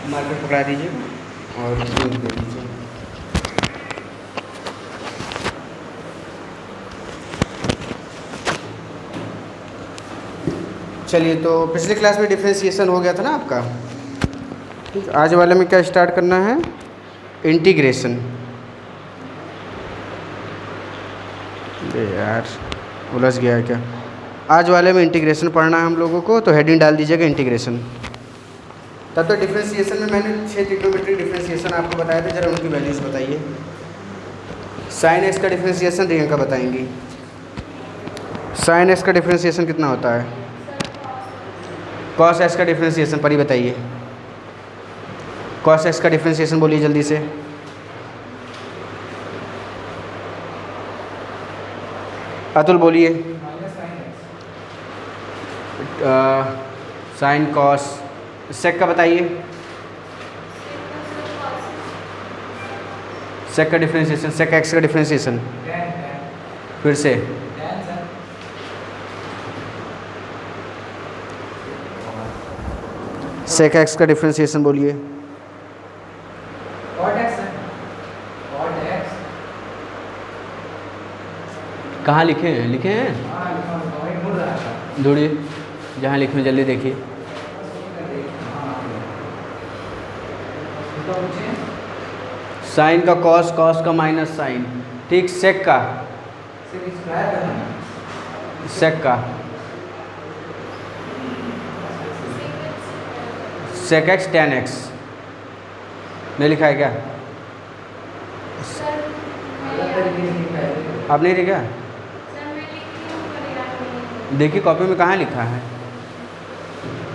Marker पकड़ा दीजिए और दे दीजिए। चलिए, तो पिछले क्लास में डिफरेंशिएशन हो गया था ना आपका। ठीक, आज वाले में क्या स्टार्ट करना है? इंटीग्रेशन। यार उलझ गया है क्या? आज वाले में इंटीग्रेशन पढ़ना है हम लोगों को, तो हेडिंग डाल दीजिएगा इंटीग्रेशन। तब तो डिफरेंशिएशन में मैंने 6 ट्रिग्नोमेट्रिक डिफरेंशिएशन आपको बताए थे, जरा उनकी वैल्यूज़ बताइए। साइन एक्स का डिफरेंशिएशन प्रियंका बताएंगी। साइन एक्स का डिफरेंशिएशन कितना होता है? कॉस एक्स का डिफरेंशिएशन परी बताइए। कॉस एक्स का डिफरेंशिएशन बोलिए जल्दी से। अतुल बोलिए। Sine cos. सेक का बताइए। सेक का डिफरेंशिएशन, सेक एक्स का डिफरेंशिएशन फिर से। सेक एक्स का डिफरेंशिएशन बोलिए। कहाँ लिखे हैं? लिखे हैं ढूंढिए, जहाँ लिखे हैं जल्दी देखिए। साइन का कॉस, कॉस का माइनस साइन। ठीक, सेक का, सेक का सेक एक्स टेन एक्स नहीं लिखा है क्या? आप नहीं लिखा? देखिए कॉपी में कहाँ लिखा है।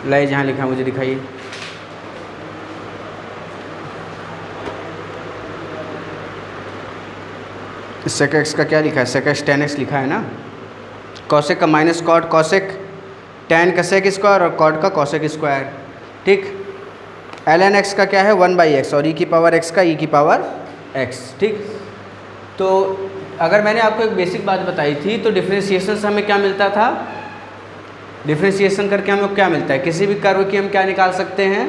लाइए जहाँ लिखा है मुझे दिखाइए। सेक एक्स का क्या लिखा है? सेक एक्स टेन एक्स लिखा है ना। कॉसेक का माइनस कॉट कॉसेक, टेन का सेक स्क्वायर और कॉट का कॉसेक स्क्वायर। ठीक, एल एन एक्स का क्या है? 1/x और ई की पावर एक्स का ई की पावर एक्स। ठीक, तो अगर मैंने आपको एक बेसिक बात बताई थी, तो डिफरेंशिएशन से हमें क्या मिलता था? डिफरेंशिएशन करके हमें क्या मिलता है? किसी भी कर्व की हम क्या निकाल सकते हैं?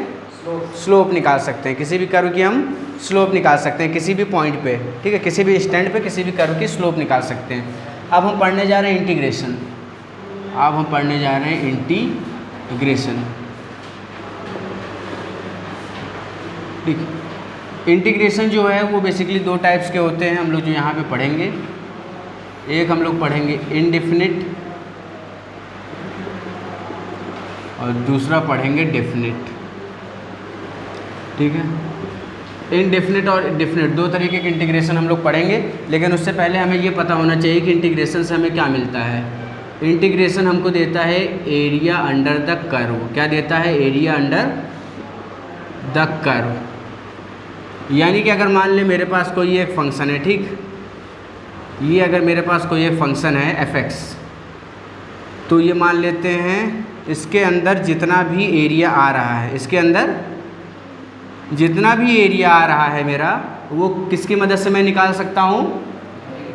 स्लोप निकाल सकते हैं। किसी भी कर्व की हम स्लोप निकाल सकते हैं किसी भी पॉइंट पे। ठीक है, किसी भी स्टैंड पे किसी भी कर्व की स्लोप निकाल सकते हैं। अब हम पढ़ने जा रहे हैं इंटीग्रेशन। अब हम पढ़ने जा रहे हैं इंटीग्रेशन। ठीक, इंटीग्रेशन जो है वो बेसिकली 2 टाइप्स के होते हैं, हम लोग जो यहाँ पे पढ़ेंगे। एक हम लोग पढ़ेंगे इनडिफिनिट और दूसरा पढ़ेंगे डेफिनिट। ठीक है, इनडेफिनिट और डेफिनिट 2 तरीके के इंटीग्रेशन हम लोग पढ़ेंगे, लेकिन उससे पहले हमें ये पता होना चाहिए कि इंटीग्रेशन से हमें क्या मिलता है। इंटीग्रेशन हमको देता है एरिया अंडर द कर्व। क्या देता है? Area under the curve. यानी कि अगर मान ले मेरे पास कोई एक फंक्शन है, ठीक, ये अगर मेरे पास कोई एक फंक्शन है f(x), तो ये मान लेते हैं इसके अंदर जितना भी एरिया आ रहा है, इसके अंदर जितना भी एरिया आ रहा है मेरा, वो किसकी मदद से मैं निकाल सकता हूँ?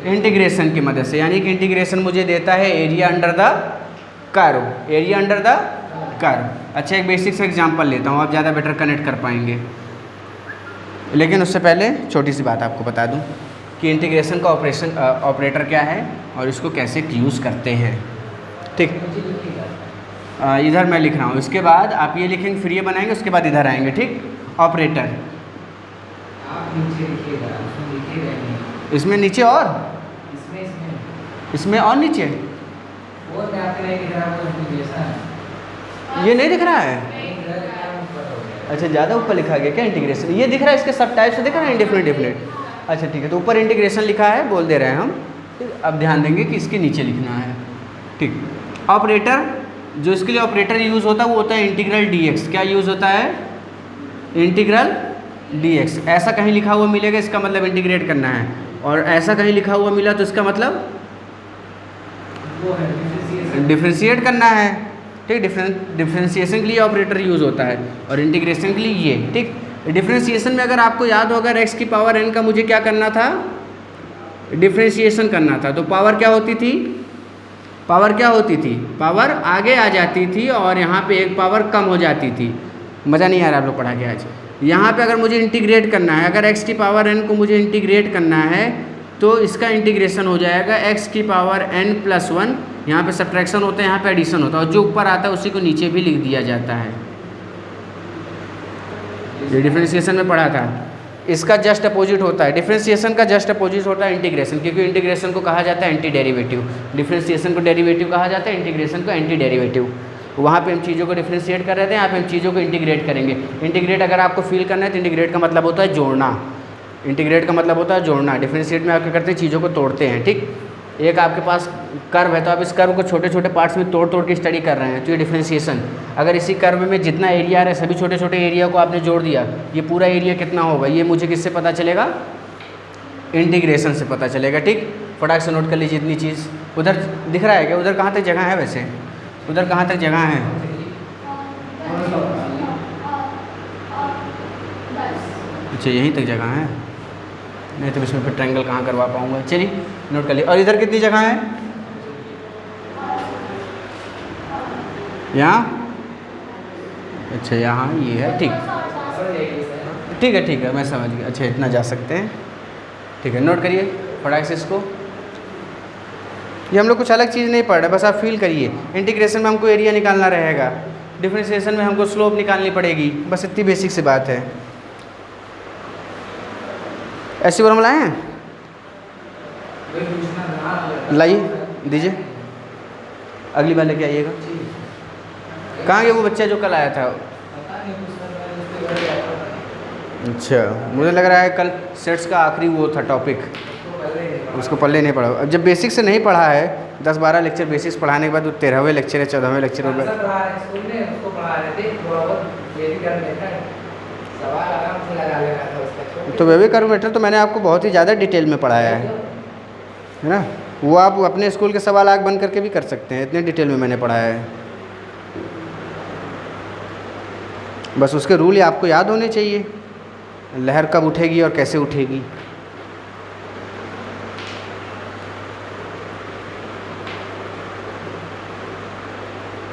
इंटीग्रेशन की मदद से। यानी कि इंटीग्रेशन मुझे देता है area under the curve. Area under the curve. अच्छा, एक बेसिक से एग्जांपल लेता हूँ, आप ज़्यादा बेटर कनेक्ट कर पाएंगे। लेकिन उससे पहले छोटी सी बात आपको बता दूं कि इंटीग्रेशन का ऑपरेटर क्या है और इसको कैसे यूज़ करते हैं। ठीक, इधर मैं लिख रहा हूँ, इसके बाद आप ये लिखेंगे, फिर ये बनाएंगे, उसके बाद इधर आएंगे। ठीक, ऑपरेटर आप नीचे लिखिएगा, इसमें नीचे और इसमें और नीचे ये नहीं दिख रहा है। अच्छा, ज़्यादा ऊपर लिखा गया क्या इंटीग्रेशन? ये दिख रहा है, इसके सब टाइप से दिख रहा है इंडेफिनिट डेफिनिट। अच्छा ठीक है, तो ऊपर इंटीग्रेशन लिखा है, बोल दे रहे हैं हम। ठीक, अब ध्यान देंगे कि इसके नीचे लिखना है। ठीक, ऑपरेटर, जो इसके लिए ऑपरेटर यूज़ होता है वो होता है इंटीग्रल dx। क्या यूज़ होता है? Integral dx। ऐसा कहीं लिखा हुआ मिलेगा, इसका मतलब इंटीग्रेट करना है, और ऐसा कहीं लिखा हुआ मिला तो इसका मतलब डिफ्रेंशिएट करना है। ठीक, डिफ्रेंशिएशन के लिए ऑपरेटर यूज़ होता है और इंटीग्रेशन के लिए ये। ठीक, डिफ्रेंशिएशन में अगर आपको याद हो, अगर x की पावर n का मुझे क्या करना था? डिफ्रेंशिएशन करना था, तो पावर क्या होती थी? पावर क्या होती थी? पावर आगे आ जाती थी और यहाँ पे एक पावर कम हो जाती थी। मज़ा नहीं आ रहा आप लोग पढ़ा के आज? यहाँ पे अगर मुझे इंटीग्रेट करना है, अगर x की पावर n को मुझे इंटीग्रेट करना है तो इसका इंटीग्रेशन हो जाएगा x की पावर n+1। यहाँ पे सब्ट्रैक्शन होता है, यहाँ पे एडिशन होता है, और जो ऊपर आता है उसी को नीचे भी लिख दिया जाता है। ये डिफरेंशिएशन में पढ़ा था। इसका जस्ट अपोजिट होता है, डिफरेंशिएशन का जस्ट अपोजिट होता है इंटीग्रेशन, क्योंकि इंटीग्रेशन को कहा जाता है एंटी डेरिवेटिव। डिफरेंशिएशन को डेरिवेटिव कहा जाता है, इंटीग्रेशन को एंटी डेरिवेटिव। वहाँ पे हम चीज़ों को डिफरेंशिएट कर रहे थे, यहाँ पे हम चीज़ों को इंटीग्रेट करेंगे। इंटीग्रेट अगर आपको फील करना है तो इंटीग्रेट का मतलब होता है जोड़ना। इंटीग्रेट का मतलब होता है जोड़ना। डिफरेंशिएट में आप क्या करते हैं, चीज़ों को तोड़ते हैं। ठीक, एक आपके पास कर्व है तो आप इस कर्व को छोटे छोटे पार्ट्स में तोड़ तोड़ के स्टडी कर रहे हैं, तो ये डिफरेंशिएशन। अगर इसी कर्व में जितना एरिया आ रहा है सभी छोटे छोटे एरिया को आपने जोड़ दिया, ये पूरा एरिया कितना होगा, ये मुझे किससे पता चलेगा, इंटीग्रेशन से पता चलेगा। ठीक, फटाक से नोट कर लीजिए इतनी चीज़। उधर दिख रहा है क्या, उधर कहाँ तक जगह है, वैसे उधर कहाँ तक जगह है? अच्छा यहीं तक जगह है, नहीं तो इसमें फिर ट्रायंगल कहाँ करवा पाऊँगा। चलिए नोट कर लिए। और इधर कितनी जगह है, यहाँ, अच्छा यहाँ ये है। ठीक ठीक है, ठीक है, मैं समझ गया। अच्छा इतना जा सकते हैं, ठीक है, नोट करिए फटाक से इसको। ये हम लोग कुछ अलग चीज़ नहीं पढ़ रहे, बस आप फील करिए। इंटीग्रेशन में हमको एरिया निकालना रहेगा, डिफरेंशिएशन में हमको स्लोप निकालनी पड़ेगी, बस इतनी बेसिक सी बात है। ऐसी फॉर्मूला है, लाइए दीजिए, अगली बार लेके आइएगा। कहाँ गया वो बच्चा जो कल आया था? अच्छा, मुझे लग रहा है कल सेट्स का आखिरी वो था टॉपिक, उसको पढ़ले नहीं पढ़ा। अब जब बेसिक से नहीं पढ़ा है, 10-12 लेक्चर बेसिक्स पढ़ाने के बाद वो 13वें लेक्चर है, 14वें लेक्चर हो गया। तो वेवी कर्वमेटर तो मैंने आपको बहुत ही ज़्यादा डिटेल में पढ़ाया है ना। वो आप अपने स्कूल के सवाल आग बन करके भी कर सकते हैं, इतने डिटेल में मैंने पढ़ाया है। बस उसके रूल ही आपको याद होने चाहिए, लहर कब उठेगी और कैसे उठेगी।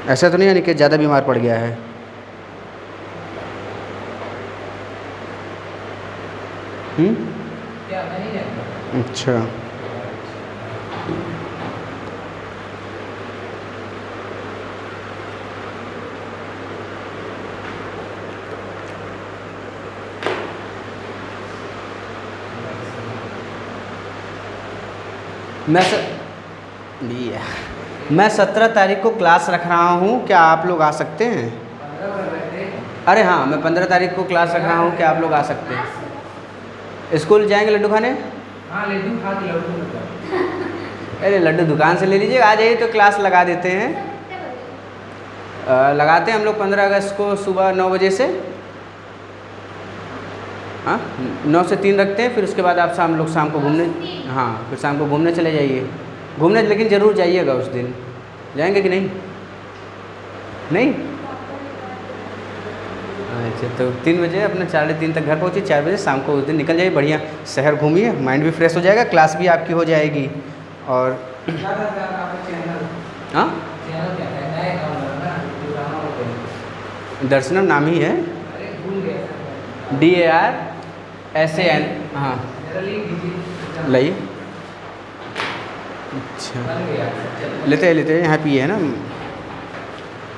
ऐसा तो नहीं है कि ज़्यादा बीमार पड़ गया है? क्या नहीं जानता। अच्छा, मैं 17 तारीख को क्लास रख रहा हूँ, क्या आप लोग आ सकते हैं? अरे हाँ, मैं 15 तारीख को क्लास रख रहा हूँ, क्या आप लोग आ सकते हैं? स्कूल जाएंगे लड्डू खाने? हाँ लड्डू खा के लड्डू। अरे लड्डू दुकान से ले लीजिए, आ जाइए तो क्लास लगा देते हैं। लगाते हैं हम लोग 15 अगस्त को सुबह 9 बजे से, हाँ 9 से 3 रखते हैं। फिर उसके बाद आप शाम को घूमने, हाँ फिर शाम को घूमने चले जाइए। घूमने लेकिन ज़रूर जाइएगा उस दिन, जाएंगे कि नहीं? नहीं? अच्छा, तो 3 बजे अपना 4:30 तक घर पहुँचिए, 4 बजे शाम को उस दिन निकल जाइए। बढ़िया शहर घूमिए, माइंड भी फ्रेश हो जाएगा, क्लास भी आपकी हो जाएगी। और हाँ दर्शनम नाम ही है, DARSAN। हाँ लाइए। अच्छा लेते हैं यहाँ पे है ना,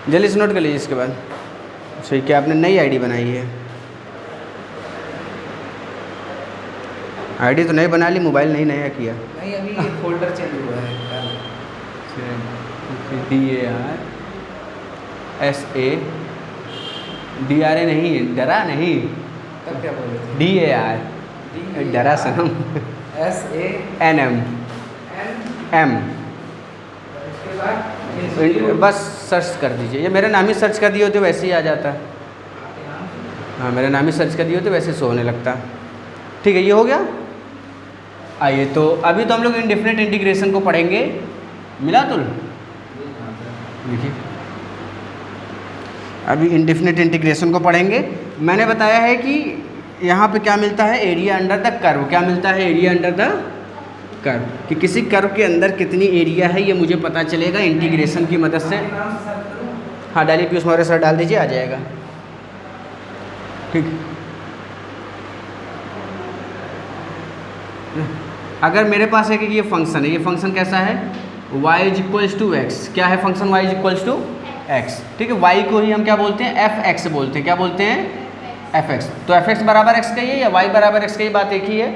जल्दी से नोट कर लीजिए। इसके बाद सही, क्या आपने नई आईडी बनाई है? आईडी तो नहीं बना ली, मोबाइल नहीं नया किया। नहीं अभी ये फोल्डर चेंज हुआ है। DARSA नहीं, डरा नहीं, तब क्या बोल रहे थे? DAR डरा सनम। SANM उसके बाद बस सर्च कर दीजिए, ये मेरा नाम ही सर्च कर दिए होते वैसे ही आ जाता। हाँ मेरा नाम ही सर्च कर दिए होते वैसे शो होने लगता। ठीक है, ये हो गया। आइए तो अभी तो हम लोग इंडेफिनिट इंटीग्रेशन को पढ़ेंगे। मिला तो देखिए, अभी इंडेफिनिट इंटीग्रेशन को पढ़ेंगे। मैंने बताया है कि यहाँ पे क्या मिलता है, एरिया अंडर द कर्व। क्या मिलता है? एरिया अंडर द कर्व, कि किसी कर्व के अंदर कितनी एरिया है ये मुझे पता चलेगा इंटीग्रेशन की मदद से। हाँ डालिए, पीयूष मौर्य सर डाल दीजिए, आ जाएगा। ठीक, अगर मेरे पास है कि ये फंक्शन है, ये फंक्शन कैसा है, y is equals to x, क्या है function y is equals to x, ठीक है। y को ही हम क्या बोलते हैं, एफ एक्स बोलते हैं, क्या बोलते हैं, एफ एक्स। तो एफ एक्स बराबर एक्स का ही है या y बराबर एक्स का ही, बात एक ही है।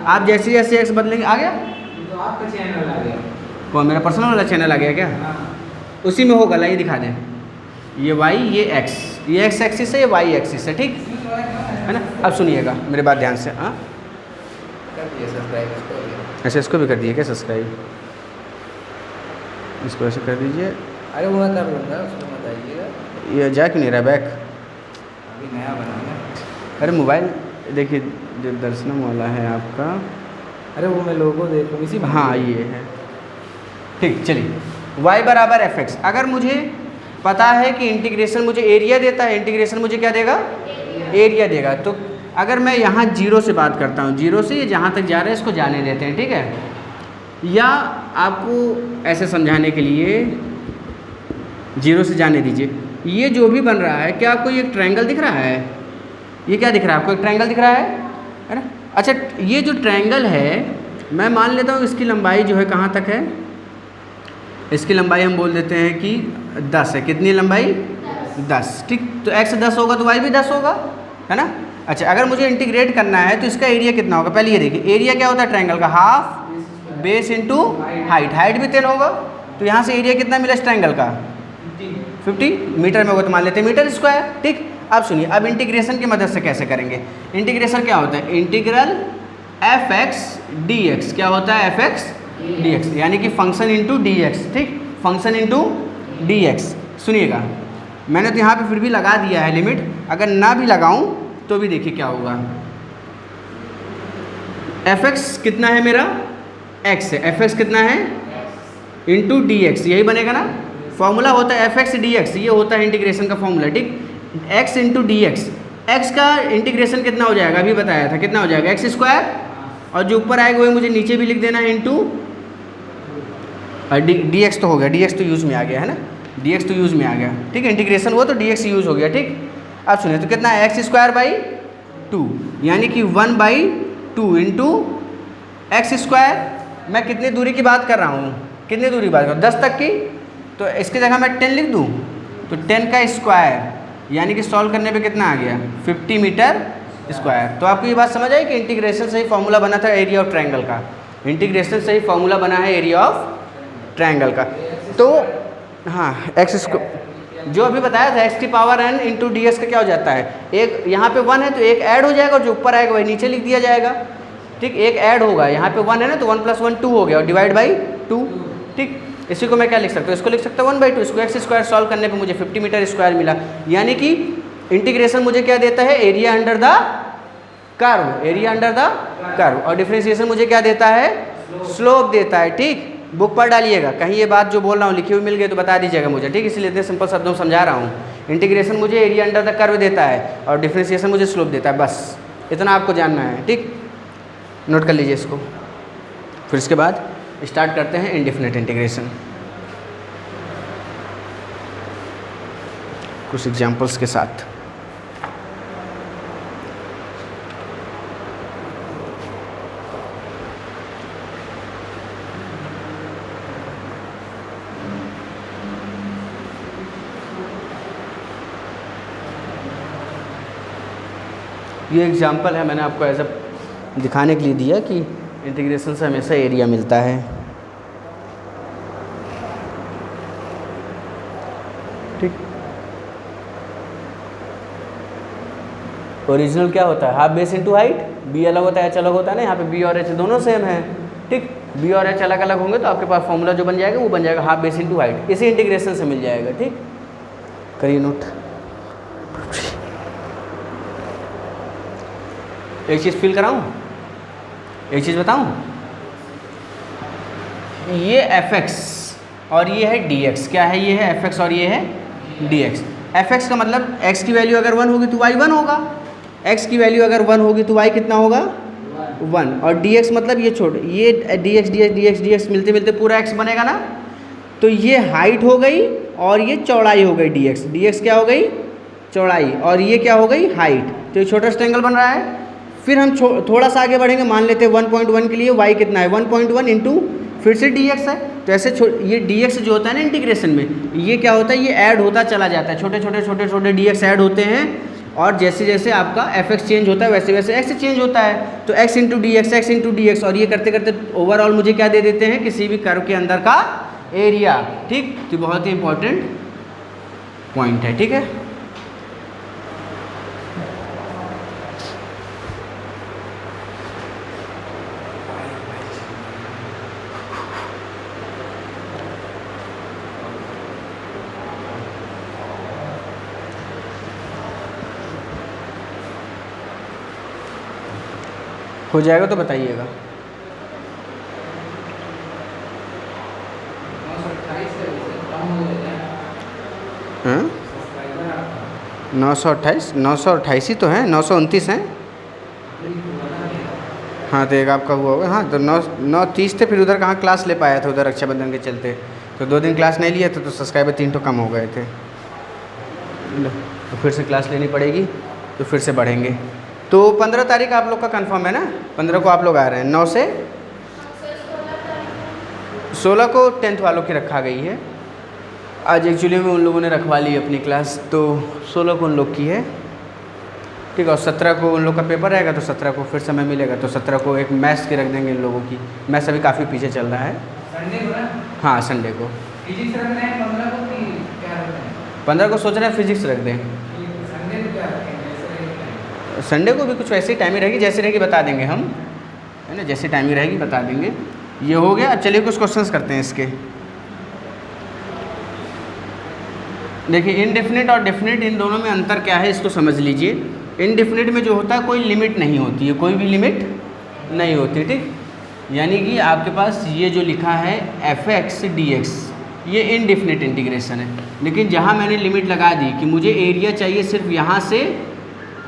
आप जैसे जैसे एक्स बदलेंगे, आ गया तो आपका चैनल आ गया। कौन, मेरा पर्सनल वाला चैनल आ गया क्या, हाँ। उसी में होगा, लाइए दिखा दें, ये y ये x, ये x एक्सिस है, ये y एक्सिस है, ठीक है ना। अब सुनिएगा मेरे बात ध्यान से, हाँ कर दिया सब्सक्राइब इसको भी। ऐसे इसको भी कर दिए क्या सब्सक्राइब, इसको ऐसे कर दीजिए। अरे वो मैं कर लूँगा, उसको बताइएगा। ये जा क्यों नहीं रहा बैक, अभी नया बनाना। अरे मोबाइल देखिए, जो दर्शनम वाला है आपका, अरे वो मैं लोगो देखूँ इसी में। हाँ ये है, ठीक। चलिए y बराबर एफ एक्स, अगर मुझे पता है कि इंटीग्रेशन मुझे एरिया देता है, इंटीग्रेशन मुझे क्या देगा, एरिया देगा। तो अगर मैं यहाँ जीरो से बात करता हूँ, जीरो से ये जहाँ तक जा रहा है इसको जाने देते हैं, ठीक है। या आपको ऐसे समझाने के लिए जीरो से जाने दीजिए, ये जो भी बन रहा है, क्या आपको ये ट्रायंगल दिख रहा है, ये क्या दिख रहा है आपको, एक ट्रायंगल दिख रहा है ना। अच्छा ये जो ट्रायंगल है, मैं मान लेता हूँ इसकी लंबाई जो है कहाँ तक है, इसकी लंबाई हम बोल देते हैं कि 10 है। कितनी लंबाई, 10, ठीक। तो x 10 होगा तो y भी 10 होगा, है ना। अच्छा अगर मुझे इंटीग्रेट करना है तो इसका एरिया कितना होगा, पहले ये देखिए, एरिया क्या होता है ट्रायंगल का, half base into height, height भी 10 होगा। तो यहाँ से एरिया कितना मिला इस ट्रायंगल का, 50 मीटर में होगा तो मान लेते हैं मीटर स्क्वायर, ठीक। अब सुनिए, अब इंटीग्रेशन की मदद से कैसे करेंगे। इंटीग्रेशन क्या होता है, integral F x D x, क्या होता है, एफ एक्स डी एक्स, यानी कि फंक्शन इंटू डी एक्स, ठीक, फंक्शन इंटू डी एक्स। सुनिएगा मैंने तो यहाँ पे फिर भी लगा दिया है लिमिट, अगर ना भी लगाऊं तो भी देखिए क्या होगा। एफ एक्स कितना है मेरा, एक्स है, एफ एक्स कितना है, इंटू डी एक्स, यही बनेगा ना। फॉर्मूला होता है एफ एक्स डी एक्स, ये होता है इंटीग्रेशन का फॉर्मूला, ठीक। X into D x, x का इंटीग्रेशन कितना हो जाएगा, अभी बताया था, कितना हो जाएगा, एक्स स्क्वायर, और जो ऊपर आएगा वही मुझे नीचे भी लिख देना है, इंटू डी एक्स तो हो गया, डी एक्स तो यूज़ में आ गया है ना, डी एक्स तो यूज़ में आ गया, ठीक है। इंटीग्रेशन हुआ तो डी एक्स यूज़ हो गया, ठीक। अब सुनिए, तो कितना है, एक्स स्क्वायर बाई 2, यानी कि 1/2 इंटू एक्स स्क्वायर। मैं कितनी दूरी की बात कर रहा हूँ, कितनी दूरी बात कर रहा हूँ, 10 तक की। तो इसकी जगह मैं 10 लिख दूँ, तो 10 का स्क्वायर, यानी कि सॉल्व करने पे कितना आ गया, 50 मीटर स्क्वायर। तो आपको ये बात समझ आई कि इंटीग्रेशन से ही फॉर्मूला बना था एरिया ऑफ ट्रायंगल का, इंटीग्रेशन से ही फॉर्मूला बना है एरिया ऑफ ट्रायंगल का। तो हाँ, एक्स स्क्वायर जो अभी बताया था, एक्स की power n into D x का क्या हो जाता है, एक यहाँ पे 1 है तो एक ऐड हो जाएगा, और जो ऊपर आएगा वही नीचे लिख दिया जाएगा, ठीक। एक ऐड होगा, यहाँ पे 1 है ना, तो 1 + 1 2 हो गया, और डिवाइड बाई 2, ठीक। इसी को मैं क्या लिख सकता हूँ, इसको लिख सकता हूँ 1/2, इसको एक्स स्क्वायर सॉल्व करने पे मुझे 50 मीटर स्क्वायर मिला। यानी कि इंटीग्रेशन मुझे क्या देता है, area under the curve, area under the curve, और डिफरेंशिएशन मुझे क्या देता है, स्लोप देता है, ठीक। बुक पर डालिएगा, कहीं ये बात जो बोल रहा हूँ लिखी हुई मिल गई तो बता दीजिएगा मुझे, ठीक। इसलिए इतने सिंपल शब्दों में समझा रहा हूँ। इंटीग्रेशन मुझे एरिया अंडर द कर्व देता है, और डिफरेंशिएशन मुझे स्लोप देता है, बस इतना आपको जानना है, ठीक। नोट कर लीजिए इसको। फिर इसके बाद स्टार्ट करते हैं इंडेफिनिट इंटीग्रेशन, कुछ एग्जाम्पल्स के साथ। ये एग्जाम्पल है, मैंने आपको ऐसा दिखाने के लिए दिया कि इंटीग्रेशन से हमेशा एरिया मिलता है, ठीक। ओरिजिनल क्या होता है, half base into height, B अलग होता है एच अलग होता है ना, यहाँ पे बी और एच दोनों सेम है, ठीक। बी और एच अलग अलग होंगे तो आपके पास फॉर्मूला जो बन जाएगा वो बन जाएगा हाफ बेस इंटू हाइट, इसी इंटीग्रेशन से मिल जाएगा, ठीक। करिए नोट। एक चीज़ फील कराऊँ, एक चीज़ बताऊँ, ये एफ एक्स और ये है डी एक्स, क्या है, ये है एफ एक्स और ये है डी एक्स। एफ एक्स का मतलब एक्स की वैल्यू अगर 1 होगी तो वाई 1 होगा, एक्स की वैल्यू अगर 1 होगी तो वाई कितना होगा, 1। और डी एक्स मतलब ये छोड़, ये D x D x D x D x मिलते मिलते पूरा एक्स बनेगा ना, तो ये हाइट हो गई और ये चौड़ाई हो गई, डी एक्स क्या हो गई, चौड़ाई, और ये क्या हो गई, हाइट। तो ये छोटा ट्रायंगल बन रहा है, फिर हम थोड़ा सा आगे बढ़ेंगे, मान लेते हैं 1.1 के लिए y कितना है 1.1 इंटू फिर से dx है। तो ऐसे ये dx जो होता है ना इंटीग्रेशन में, ये क्या होता है, ये ऐड होता चला जाता है, छोटे छोटे dx ऐड होते हैं, और जैसे जैसे आपका fx चेंज होता है वैसे वैसे x चेंज होता है। तो x इंटू डी एक्स, और ये करते करते ओवरऑल मुझे क्या दे देते हैं, किसी भी कर्व के अंदर का एरिया। ठीक, तो बहुत ही इंपॉर्टेंट पॉइंट है। ठीक है, हो जाएगा तो बताइएगा। 928 ही तो है, 929 हैं। हाँ तो एक आपका हुआ होगा। हाँ तो 930 थे, फिर उधर कहाँ क्लास ले पाया था, उधर रक्षाबंधन के चलते तो 2 दिन क्लास नहीं लिया था, तो सब्सक्राइबर 3 तो कम हो गए थे। तो फिर से क्लास लेनी पड़ेगी, तो फिर से बढ़ेंगे। तो 15 तारीख आप लोग का कंफर्म है ना, 15 को आप लोग आ रहे हैं। 9 से 16 को 10th वालों की रखा गई है। आज एक्चुअली में उन लोगों ने रखवा ली अपनी क्लास, तो 16 को उन लोग की है। ठीक है, और 17 को उन लोग का पेपर रहेगा, तो 17 को फिर समय मिलेगा, तो 17 को एक मैथ्स की रख देंगे इन लोगों की। मैथ्स अभी काफ़ी पीछे चल रहा है। संडे को ना? हाँ संडे को। फिजिक्स रखना है 15 को कि क्या रखना है? 15 को सोच रहे हैं फिजिक्स रख दें। संडे को क्या रखेंगे? संडे को भी कुछ वैसी टाइमिंग रहेगी, जैसे रहेगी बता देंगे हम, है ना, जैसी टाइमिंग रहेगी बता देंगे। ये हो गया। अब चलिए कुछ क्वेश्चंस करते हैं इसके। देखिए इनडेफिनिट और डेफिनिट, इन दोनों में अंतर क्या है इसको समझ लीजिए। इनडेफिनिट में जो होता है कोई लिमिट नहीं होती है, कोई भी लिमिट नहीं होती। ठीक, यानी कि आपके पास ये जो लिखा है fx dx, ये इनडेफिनिट इंटीग्रेशन है। लेकिन जहाँ मैंने लिमिट लगा दी कि मुझे एरिया चाहिए सिर्फ यहाँ से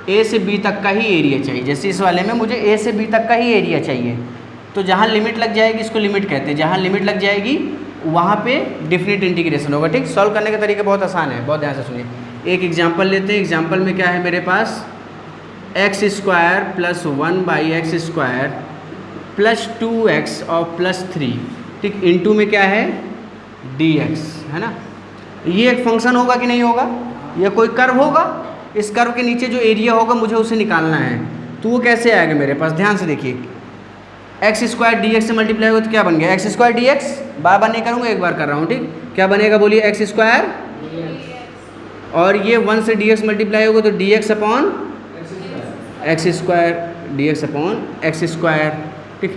a से b तक का ही एरिया चाहिए, जैसे इस वाले में मुझे a से b तक का ही एरिया चाहिए, तो जहाँ लिमिट लग जाएगी इसको लिमिट कहते हैं। जहाँ लिमिट लग जाएगी वहाँ पे डेफिनेट इंटीग्रेशन होगा। ठीक, सॉल्व करने का तरीका बहुत आसान है, बहुत ध्यान से सुनिए। एक एग्जांपल लेते हैं। एग्जांपल में क्या है मेरे पास, x square plus 1/x² plus 2x और प्लस 3। ठीक, इनटू में क्या है dx, है ना। ये एक फंक्शन होगा कि नहीं होगा, ये कोई कर्व होगा, इस कर्व के नीचे जो एरिया होगा मुझे उसे निकालना है। तो वो कैसे आएगा मेरे पास, ध्यान से देखिए। x² dx से मल्टीप्लाई हो तो क्या बन गया, x² dx। बार बार नहीं करूँगा, एक बार कर रहा हूँ। ठीक, क्या बनेगा बोलिए, x², और ये 1 से dx मल्टीप्लाई होगा तो dx upon x², dx upon x²। ठीक,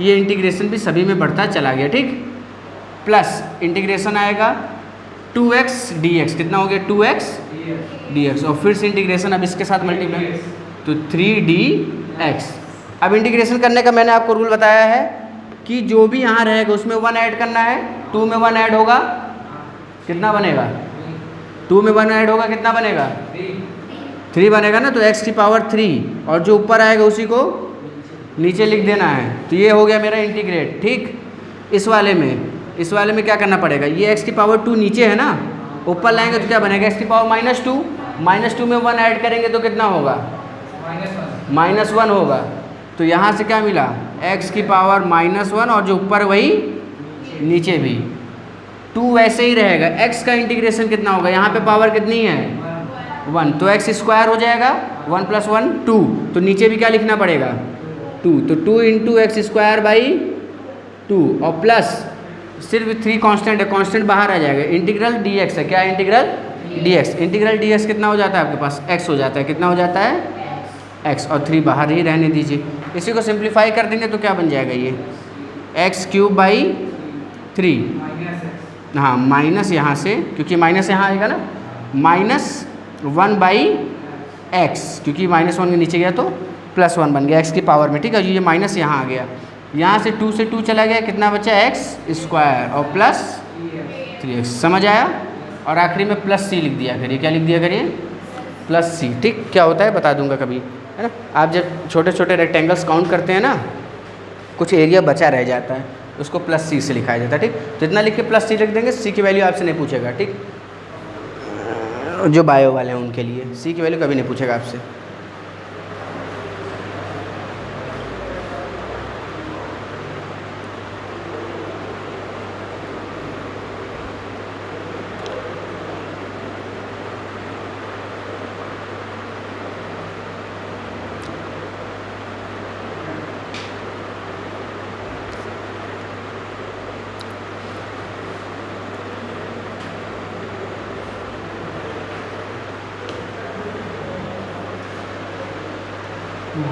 ये इंटीग्रेशन भी सभी में बढ़ता चला गया। ठीक, प्लस इंटीग्रेशन आएगा 2x dx, कितना हो गया 2x dx, और फिर से इंटीग्रेशन अब इसके साथ मल्टीप्लाई तो 3dx। अब इंटीग्रेशन करने का मैंने आपको रूल बताया है कि जो भी यहाँ रहेगा उसमें 1 ऐड करना है। 2 में 1 ऐड होगा, कितना बनेगा, 2 में 1 ऐड होगा, कितना बनेगा 3 बनेगा ना। तो x की पावर 3, और जो ऊपर आएगा उसी को नीचे लिख देना है। तो ये हो गया मेरा इंटीग्रेट। ठीक, इस वाले में क्या करना पड़ेगा, ये x की पावर 2 नीचे है ना, ऊपर लाएंगे तो क्या बनेगा, x की पावर -2 -2 में 1 ऐड करेंगे तो कितना होगा, -1 होगा। तो यहाँ से क्या मिला, x की पावर -1, और जो ऊपर वही नीचे भी 2 वैसे ही रहेगा। x का इंटीग्रेशन कितना होगा, यहाँ पे पावर कितनी है 1, तो x² हो जाएगा 1 + 1 2, तो नीचे भी क्या लिखना पड़ेगा 2, तो 2 × x²/2, और प्लस सिर्फ 3 कांस्टेंट है, कांस्टेंट बाहर आ जाएगा। इंटीग्रल dx है, क्या इंटीग्रल dx, इंटीग्रल dx कितना हो जाता है आपके पास, x हो जाता है, कितना हो जाता है x, और 3 बाहर ही रहने दीजिए। इसी को सिंप्लीफाई कर देंगे तो क्या बन जाएगा, ये x³/3, हाँ माइनस यहाँ से, क्योंकि माइनस यहाँ आएगा ना, -1/x, क्योंकि -1 के नीचे गया तो +1 बन गया x की पावर में। ठीक है, ये माइनस यहाँ आ गया, यहाँ से 2 से 2 चला गया, कितना बचा x² और प्लस 3x। समझ आया, और आखिरी में +c लिख दिया करिए, क्या लिख दिया करिए +c। ठीक, क्या होता है बता दूंगा कभी, है ना। आप जब छोटे छोटे रेक्टेंगल्स काउंट करते हैं ना, कुछ एरिया बचा रह जाता है, उसको +c से लिखाया जाता है। ठीक, तो इतना लिख के +c लिख देंगे, c की वैल्यू आपसे नहीं पूछेगा। ठीक, जो बायो वाले हैं उनके लिए c की वैल्यू कभी नहीं पूछेगा आपसे। कितना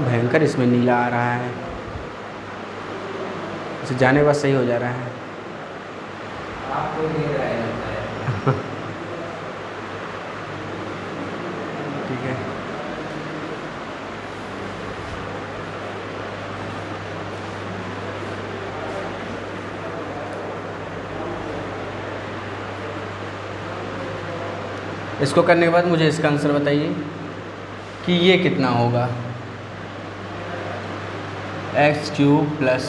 भयंकर इसमें नीला आ रहा है, इसे जाने के बाद सही हो जा रहा है। आपको दे रहा है लगता है। ठीक है, इसको करने के बाद मुझे इसका आंसर बताइए कि ये कितना होगा। X cube plus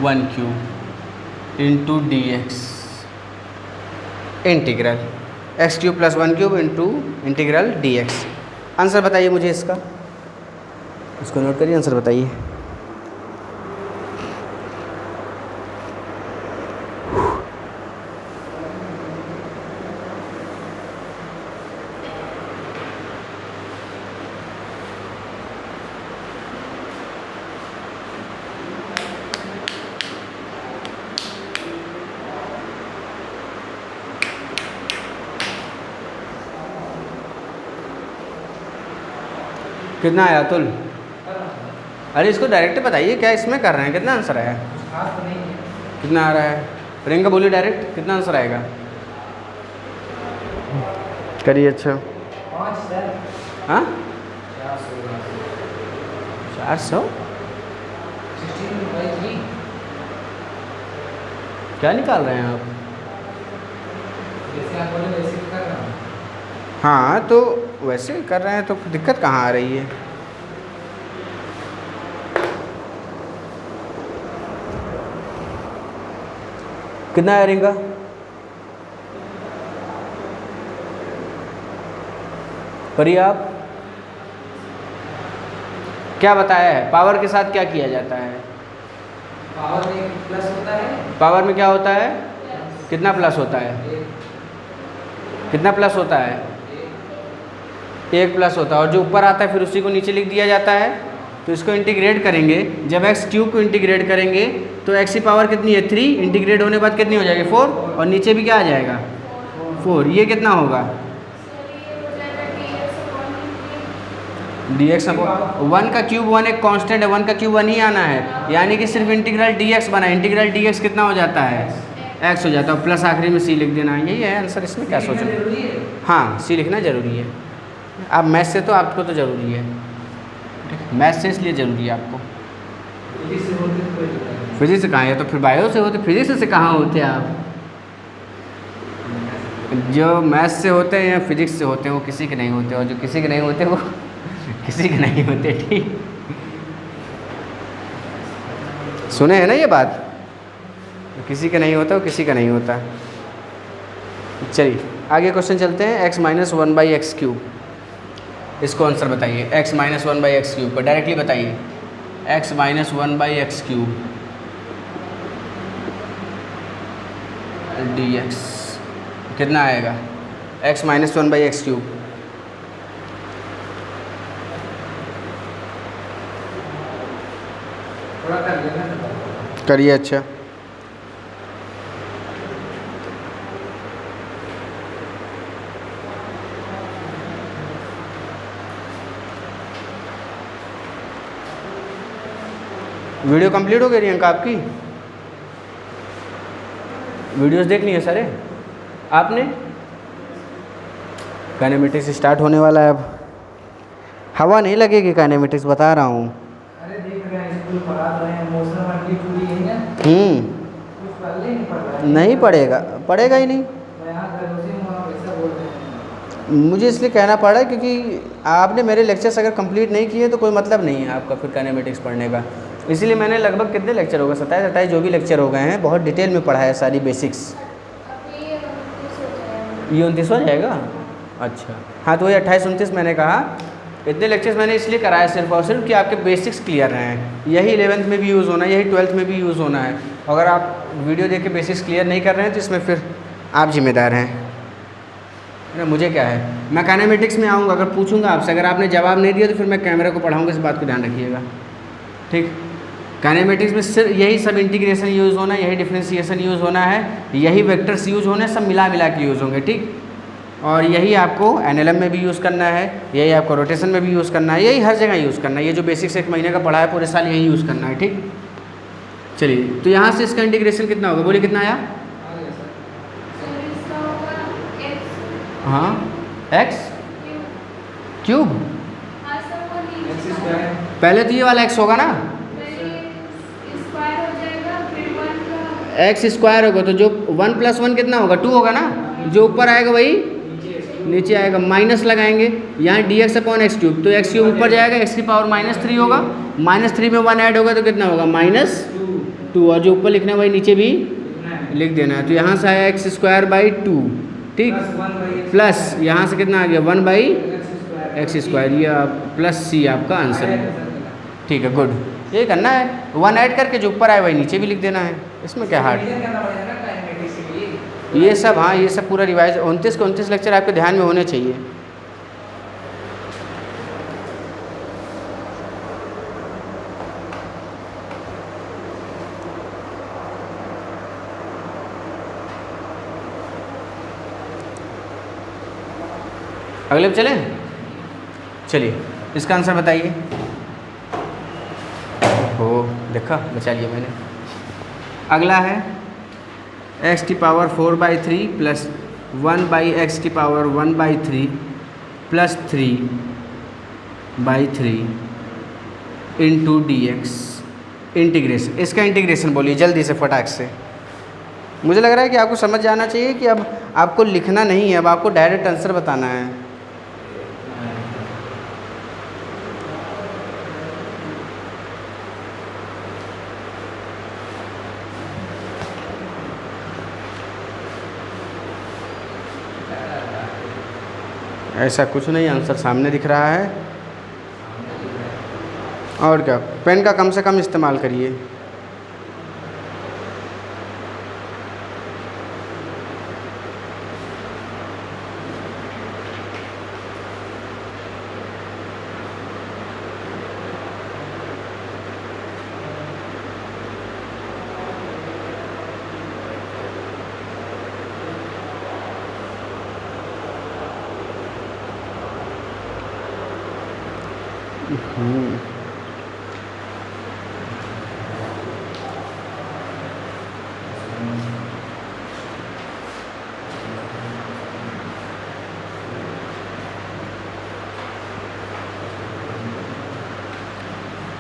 1 cube into D x integral x cube plus 1 cube into integral D x. Answer बताइए मुझे इसका, इसको नोट करिए, आंसर बताइए। कितना आया अतुल? अरे इसको डायरेक्ट बताइए क्या इसमें कर रहे हैं, कितना आंसर आया? कुछ खास तो नहीं है। कितना आ रहा है? प्रियंका बोलिए डायरेक्ट कितना आंसर आएगा? करिए। अच्छा 5 सर। हाँ 400 400 16/3। क्या निकाल रहे हैं आप? जैसे आप बोले वैसे कर रहा हूँ। हाँ तो वैसे कर रहे हैं तो दिक्कत कहाँ आ रही है? कितना है रिंगा? करिए आप। क्या बताया है पावर के साथ क्या किया जाता है? पावर में एक प्लस होता है। पावर में क्या होता है? कितना प्लस होता है? कितना प्लस होता है? 1 प्लस होता है, और जो ऊपर आता है फिर उसी को नीचे लिख दिया जाता है। तो इसको इंटीग्रेट करेंगे, जब एक्स क्यूब को इंटीग्रेट करेंगे तो एक्स की पावर कितनी है 3, इंटीग्रेट होने के बाद कितनी हो जाएगी 4, और नीचे भी क्या आ जाएगा 4। ये कितना होगा? डी एक्स 1 का क्यूब 1 एक कांस्टेंट है, 1 का क्यूब 1 ही आना है, यानी कि सिर्फ इंटीग्रल डी एक्स बना। इंटीग्रल डी एक्स कितना हो जाता है? एक्स हो जाता है, प्लस आखिरी में सी लिख देना। यही है आंसर, इसमें क्या सोचना? जरूरी है। हाँ सी लिखना ज़रूरी है। आप मैथ से तो आपको तो ज़रूरी है, मैथ से इसलिए ज़रूरी है आपको। फिजिक्स से बोलते तो कोई दिक्कत नहीं। फिजिक्स से कहाँ है? तो फिर बायो से होते, फिजिक्स से कहाँ होते आप? जो मैथ से होते हैं या फिजिक्स से होते हैं वो किसी के नहीं होते, और जो किसी के नहीं होते वो किसी के नहीं होते। ठीक, सुने हैं ना ये बात? तो किसी का नहीं होता वो किसी का नहीं होता। चलिए आगे क्वेश्चन चलते हैं। x माइनस 1/x क्यूब, इसको आंसर बताइए। x माइनस 1/x क्यूब को डायरेक्टली बताइए। x minus 1/x cube dx कितना आएगा? x माइनस 1/x क्यूब थोड़ा कर लेना तो। करिए। अच्छा वीडियो कंप्लीट हो गई रियंका आपकी? वीडियोस देख ली है सारे आपने? काइनेमेटिक्स स्टार्ट होने वाला है अब। हवा नहीं लगेगी, काइनेमेटिक्स बता रहा हूँ। अरे देख रहे हैं स्कूल पढ़ा रहे हैं, मौसम मंडी पूरी है ना। कुछ पढ़ ले नहीं पढ़ रहा है। नहीं पड़ेगा, पड़ेगा ही नहीं। मैं यहाँ घर से हूँ, आप ऐसा बोल रहे हैं। मुझे इसलिए कहना पड़ा है क्योंकि आपने मेरे लेक्चर्स अगर कंप्लीट नहीं किए तो कोई मतलब नहीं है आपका फिर काइनेमेटिक्स पढ़ने का। इसीलिए मैंने लगभग कितने लेक्चर हो गए, 27-28 जो भी लेक्चर हो गए हैं, बहुत डिटेल में पढ़ा है सारी बेसिक्स। ये 29 हो जाएगा? अच्छा हाँ, तो वही 28-29 मैंने कहा। इतने लेक्चर्स मैंने इसलिए कराया सिर्फ और सिर्फ कि आपके बेसिक्स क्लियर रहें। यही 11th में भी यूज़ होना है, यही 12th में भी यूज़ होना है। अगर आप वीडियो देख के बेसिक्स क्लियर नहीं कर रहे हैं तो इसमें फिर आप जिम्मेदार हैं ना, मुझे क्या है। मैं काइनेमेटिक्स में आऊँगा, अगर पूछूंगा आपसे, अगर आपने जवाब नहीं दिया तो फिर मैं कैमरे को पढ़ाऊँगा, इस बात को ध्यान रखिएगा। ठीक, काइनेमेटिक्स में सिर्फ यही सब इंटीग्रेशन यूज़ होना है, यही डिफरेंशिएशन यूज़ होना है, यही वेक्टर्स यूज़ होने, सब मिला मिला के यूज़ होंगे, ठीक। और यही आपको एनएलएम में भी यूज़ करना है, यही आपको रोटेशन में भी यूज़ करना है, यही हर जगह यूज़ करना है। ये जो बेसिक्स 1 महीने का पढ़ा है पूरे साल यही यूज़ करना है, ठीक। चलिए, तो यहाँ से इसका इंटीग्रेशन कितना होगा, बोलिए कितना आया? हाँ, एक्स क्यूब। पहले तो ये वाला एक्स होगा ना, एक्स स्क्वायर होगा, तो जो 1 + 1 कितना होगा, 2 होगा ना, जो ऊपर आएगा वही नीचे आएगा, माइनस लगाएंगे यहाँ dx/x³ तो x³ ऊपर जाएगा, x⁻³ होगा, -3 में 1 ऐड होगा तो कितना होगा, -2, और जो ऊपर लिखना है वही नीचे भी लिख देना है। तो यहाँ से आया x²/2, ठीक, प्लस यहाँ से कितना आ गया 1/x², ये प्लस c आपका आंसर है, ठीक है, गुड। ये करना है, 1 ऐड करके जो ऊपर आए वही नीचे भी लिख देना है, इसमें क्या हार्ड। ये सब, हाँ, ये सब पूरा रिवाइज 29 के 29 लेक्चर आपके ध्यान में होने चाहिए। अगले पे चलें, चलिए इसका आंसर बताइए। हो देखा, बचा लिया मैंने। अगला है x⁻⁴/3 + 1/x⁻⁴ + 3/3 × dx इंटीग्रेशन। इसका इंटीग्रेशन बोलिए जल्दी से फटाक से। मुझे लग रहा है कि आपको समझ जाना चाहिए कि अब आपको लिखना नहीं है, अब आपको डायरेक्ट आंसर बताना है। ऐसा कुछ नहीं, आंसर सामने दिख रहा है। और क्या, पेन का कम से कम इस्तेमाल करिए।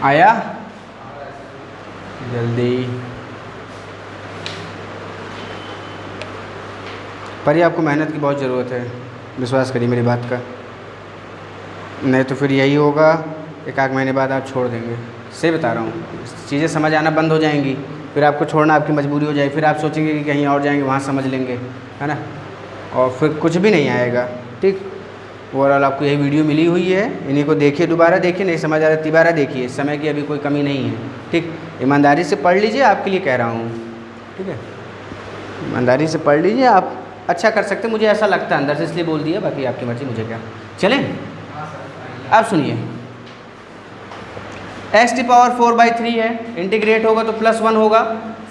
आया जल्दी, पर ये आपको मेहनत की बहुत ज़रूरत है, विश्वास करिए मेरी बात का, नहीं तो फिर यही होगा, 1 महीने बाद आप छोड़ देंगे। सही बता रहा हूँ, चीज़ें समझ आना बंद हो जाएंगी, फिर आपको छोड़ना आपकी मजबूरी हो जाएगी, फिर आप सोचेंगे कि कहीं और जाएंगे वहाँ समझ लेंगे, है ना, और फिर कुछ भी नहीं आएगा, ठीक। ओवरऑल आपको यही वीडियो मिली हुई है, इन्हीं को देखिए, दोबारा देखिए, नहीं समझ आ रहा दोबारा देखिए, समय की अभी कोई कमी नहीं है, ठीक। ईमानदारी से पढ़ लीजिए, आपके लिए कह रहा हूँ, ठीक है, ईमानदारी से पढ़ लीजिए, आप अच्छा कर सकते हैं, मुझे ऐसा लगता है अंदर से, इसलिए बोल दिया, बाकी आपकी मर्ज़ी, मुझे क्या। चलें, अब सुनिए, x⁴/3 है, इंटीग्रेट होगा तो +1 होगा,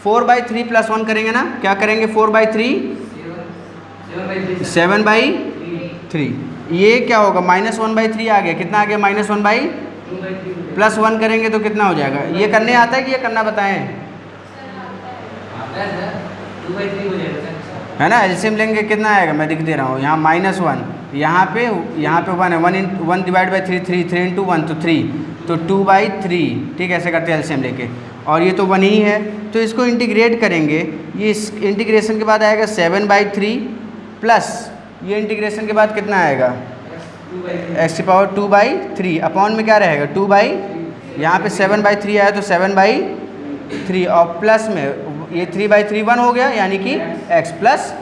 4/3 + 1 करेंगे ना, क्या करेंगे, 4/3 7/3, ये क्या होगा, -1/3 आ गया, कितना आ गया, -1/2 + 1 करेंगे तो कितना हो जाएगा। ये करने आता है कि ये करना बताएं, है ना, एलसीएम लेंगे कितना आएगा, मैं दिख दे रहा हूँ, यहाँ -1, यहाँ पे 1 है, 1 / 3 3 × 1 तो 3, तो 2/3, ठीक, ऐसे करते हैं एलसीएम लेके, और ये तो 1 ही है, तो इसको इंटीग्रेट करेंगे, ये इस इंटीग्रेशन के बाद आएगा 7/3 प्लस ये इंटीग्रेशन के बाद कितना आएगा, x⁻²/3 अपॉन में क्या रहेगा 2 यहाँ पे 7/3 आया तो 7/3 और प्लस में ये 3/3 1 हो गया, यानी कि x +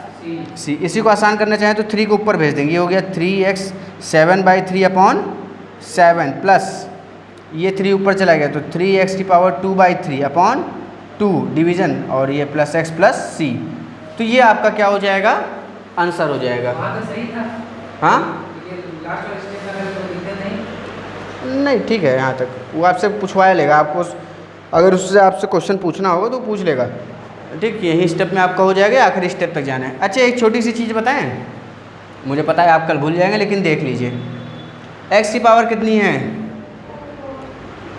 c। इसी को आसान करना चाहें तो 3 को ऊपर भेज देंगे, ये हो गया 3x 7/3/7 प्लस ये 3 ऊपर चला गया तो 3x⁻²/3/2 डिवीज़न और ये +x + c। तो ये आपका क्या हो जाएगा, आंसर हो जाएगा। हाँ नहीं ठीक है, यहाँ तक वो आपसे पूछवाया लेगा, आपको अगर उससे आपसे क्वेश्चन पूछना होगा तो पूछ लेगा। ठीक, यही स्टेप में आपका हो जाएगा, आखिरी स्टेप तक जाना है। अच्छा, एक छोटी सी चीज़ बताएं, मुझे पता है आप कल भूल जाएंगे, लेकिन देख लीजिए। एक्स की पावर कितनी है?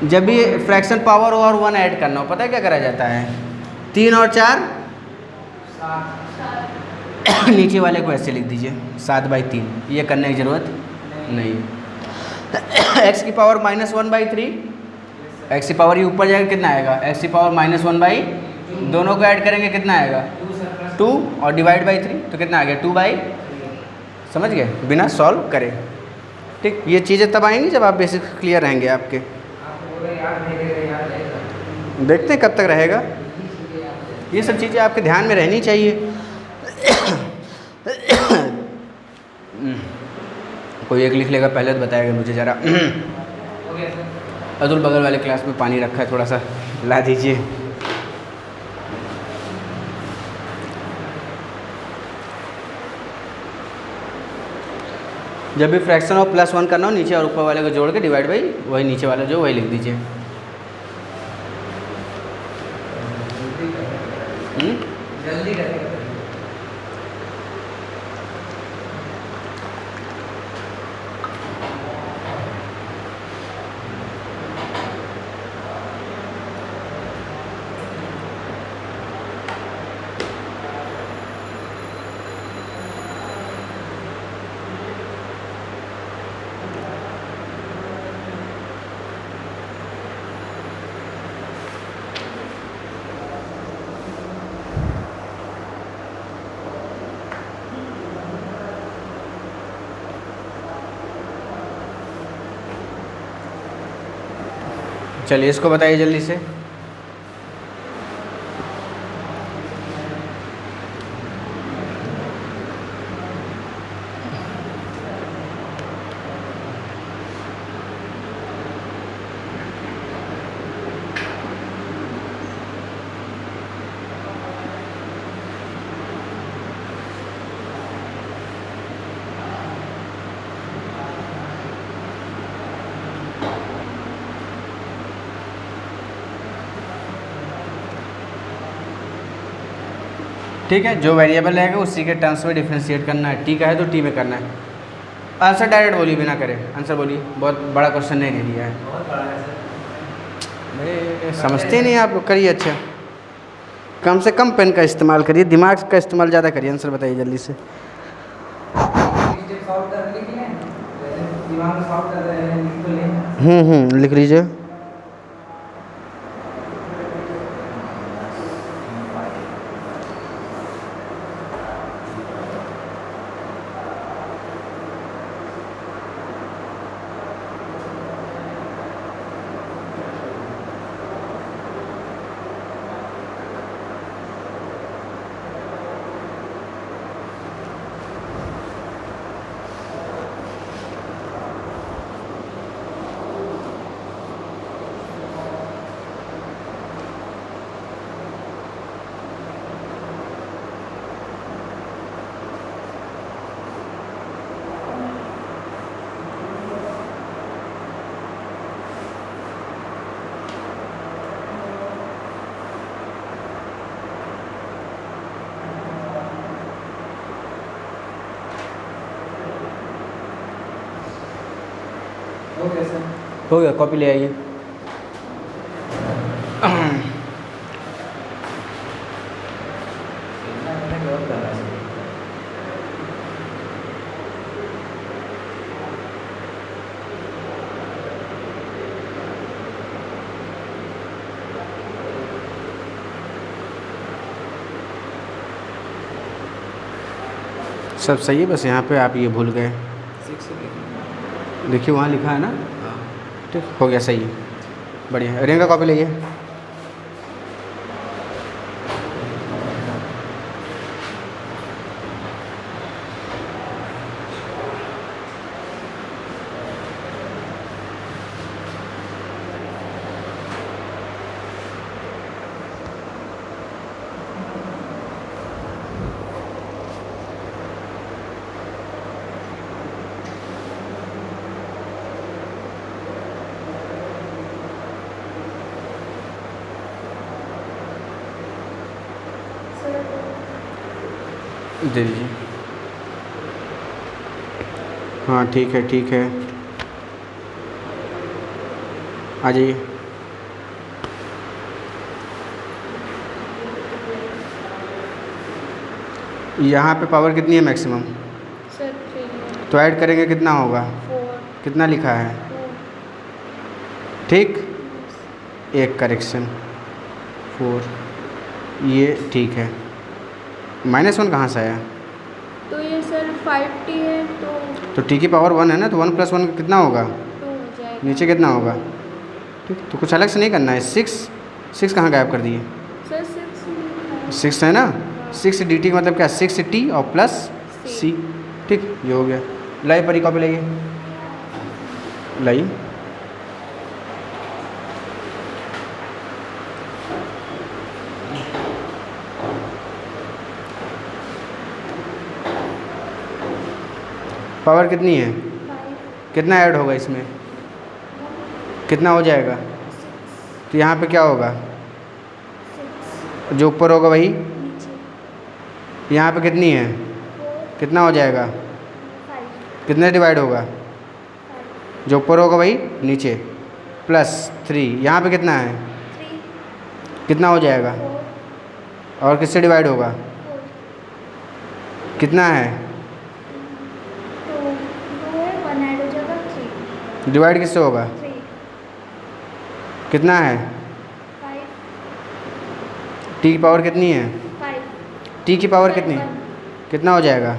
जब भी फ्रैक्शन पावर हो और 1 ऐड करना हो, पता है क्या करा जाता है? 3 और 4 नीचे वाले को ऐसे लिख दीजिए 7/3, ये करने की ज़रूरत नहीं है। एक्स की पावर -1/3, एक्स की पावर ये ऊपर जाएगा कितना आएगा? एक्स की पावर -1/, दोनों को ऐड करेंगे कितना आएगा? 2 और डिवाइड बाई 3 तो कितना आ गया? 2/, समझ गए, बिना सॉल्व करे। ठीक, ये चीज़ें तब आएंगी जब आप बेसिक क्लियर रहेंगे आपके। देखते हैं कब तक रहेगा। ये सब चीज़ें आपके ध्यान में रहनी चाहिए। कोई एक लिख लेगा पहले तो बताएगा मुझे ज़रा। अतुल बगल वाले क्लास में पानी रखा है, थोड़ा सा ला दीजिए। जब भी फ्रैक्शन ऑफ +1 करना हो, नीचे और ऊपर वाले को जोड़ के डिवाइड बाई वही नीचे वाला जो वही लिख दीजिए। जल्दी करेगा। चलिए इसको बताइए जल्दी से। ठीक है, जो वेरिएबल रहेगा उसी के टर्म्स में डिफ्रेंशिएट करना है। टी का है तो टी में करना है। आंसर डायरेक्ट बोलिए, बिना करे आंसर बोलिए। बहुत बड़ा क्वेश्चन नहीं दे दिया है। बहुत बड़ा है सर। अरे समझते नहीं आप लोग, करिए। अच्छा, कम से कम पेन का इस्तेमाल करिए, दिमाग का इस्तेमाल ज़्यादा करिए। आंसर बताइए जल्दी से। स्टेप सॉल्व कर लिख लें, जैसे दिमाग में सॉल्व कर रहे हैं लिख तो लें। लिख लीजिए। Okay sir. हो गया, कॉपी ले आइए। सब सही है, बस यहाँ पे आप ये भूल गए। देखिए वहाँ लिखा है ना। ठीक, हो गया, सही है, बढ़िया। रेंगा कॉपी लाइए। दे दीजिए। हाँ ठीक है ठीक है, आ जाइए। यहाँ पे पावर कितनी है मैक्सिमम? सर 3 तो ऐड करेंगे कितना होगा? 4 कितना लिखा है? 4। ठीक, एक करेक्शन 4, ये ठीक है। -1 कहाँ से आया? तो ये सर 5t है तो t की पावर 1 है ना, तो 1 + 1 कितना होगा? 2 हो जाएगा। नीचे कितना होगा? ठीक, तो कुछ अलग से नहीं करना है। 6 कहाँ गायब कर दिए? सर 6 6 है ना, 6 dt का मतलब क्या? 6t और प्लस c। ठीक, ये हो गया। लाइए परी कॉपी लाइए, लाइए। पावर कितनी है? 5 कितना ऐड होगा इसमें? कितना हो जाएगा? 6 तो यहाँ पे क्या होगा? 6 जो ऊपर होगा वही। नीचे यहाँ पे कितनी है? 4 कितना हो जाएगा? 5 कितने डिवाइड होगा? 5 जो ऊपर होगा वही नीचे, +3। यहाँ पे कितना है? 3 कितना हो जाएगा? 4 और किससे डिवाइड होगा? 4 कितना है? तो 2 है, 1 ऐड हो जाएगा 3 डिवाइड किससे होगा? 3 कितना है? 5 t की पावर कितनी है? 5 t की पावर कितनी? कितना हो जाएगा?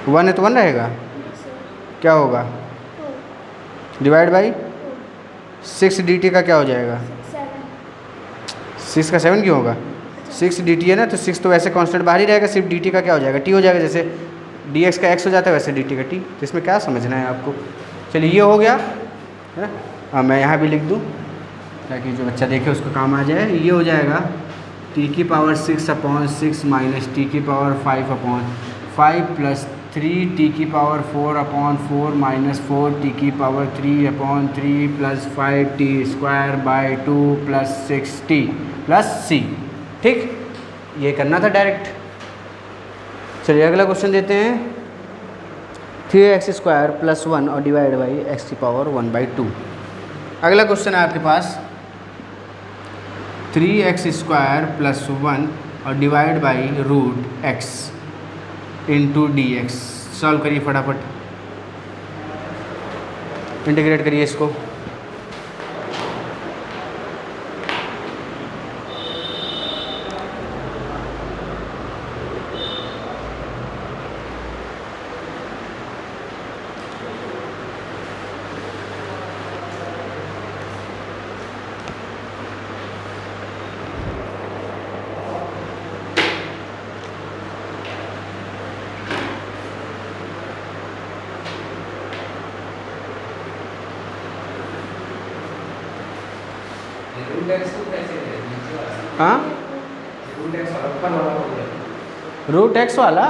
1 है तो 1 रहेगा। क्या होगा? 2 डिवाइड बाई 6 dt का क्या हो जाएगा? 7 6 का 7 क्यों होगा? 6 dt है ना, तो 6 तो वैसे कांस्टेंट बाहर ही रहेगा, सिर्फ dt का क्या हो जाएगा? t हो जाएगा। जैसे dx का x हो जाता है वैसे dt का t। तो इसमें क्या समझना है आपको? चलिए ये हो गया है ना। हाँ मैं यहाँ भी लिख दूँ ताकि जो बच्चा देखे उसको काम आ जाए। ये हो जाएगा t की पावर 6/6 माइनस t की पावर 5/5 प्लस 3t की पावर 4/4 माइनस 4t की power 3/3 plus 5t² 2 plus 6t plus c। ठीक, ये करना था डायरेक्ट। चलिए अगला क्वेश्चन देते हैं। 3x² + 1 और डिवाइड बाई x की पावर 1/2। अगला क्वेश्चन है आपके पास 3x² + 1 और divide by √x into dx। Solve करिए फटाफट, इंटीग्रेट करिए इसको। हाँ, √x वाला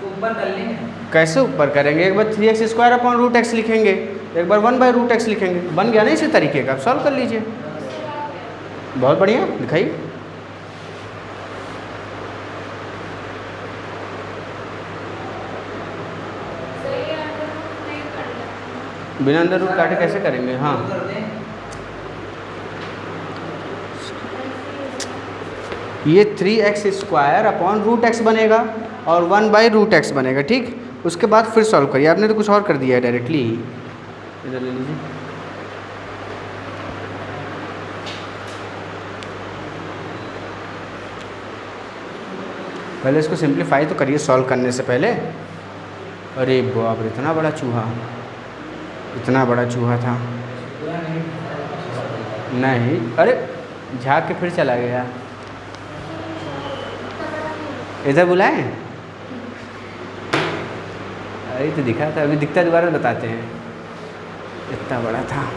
ऊपर कर लेंगे। कैसे ऊपर करेंगे? एक बार 3x² √x लिखेंगे, एक बार 1/√x लिखेंगे। बन गया ना इसी तरीके का। आप सॉल्व कर लीजिए। बहुत बढ़िया, दिखाइए। बिना अंदर रूट काटे कैसे करेंगे? हाँ, कर दें। ये 3x² √x बनेगा और 1/√x बनेगा। ठीक, उसके बाद फिर सॉल्व करिए। आपने तो कुछ और कर दिया है डायरेक्टली। इधर ले लीजिए। पहले इसको सिंप्लीफाई तो करिए सॉल्व करने से पहले। अरे बाप रे, इतना बड़ा चूहा, इतना बड़ा चूहा था। नहीं, अरे झाँक के फिर चला गया। इधर बुलाएं? अरे तो दिखा था, अभी दिखता दोबारा बताते हैं। इतना बड़ा था।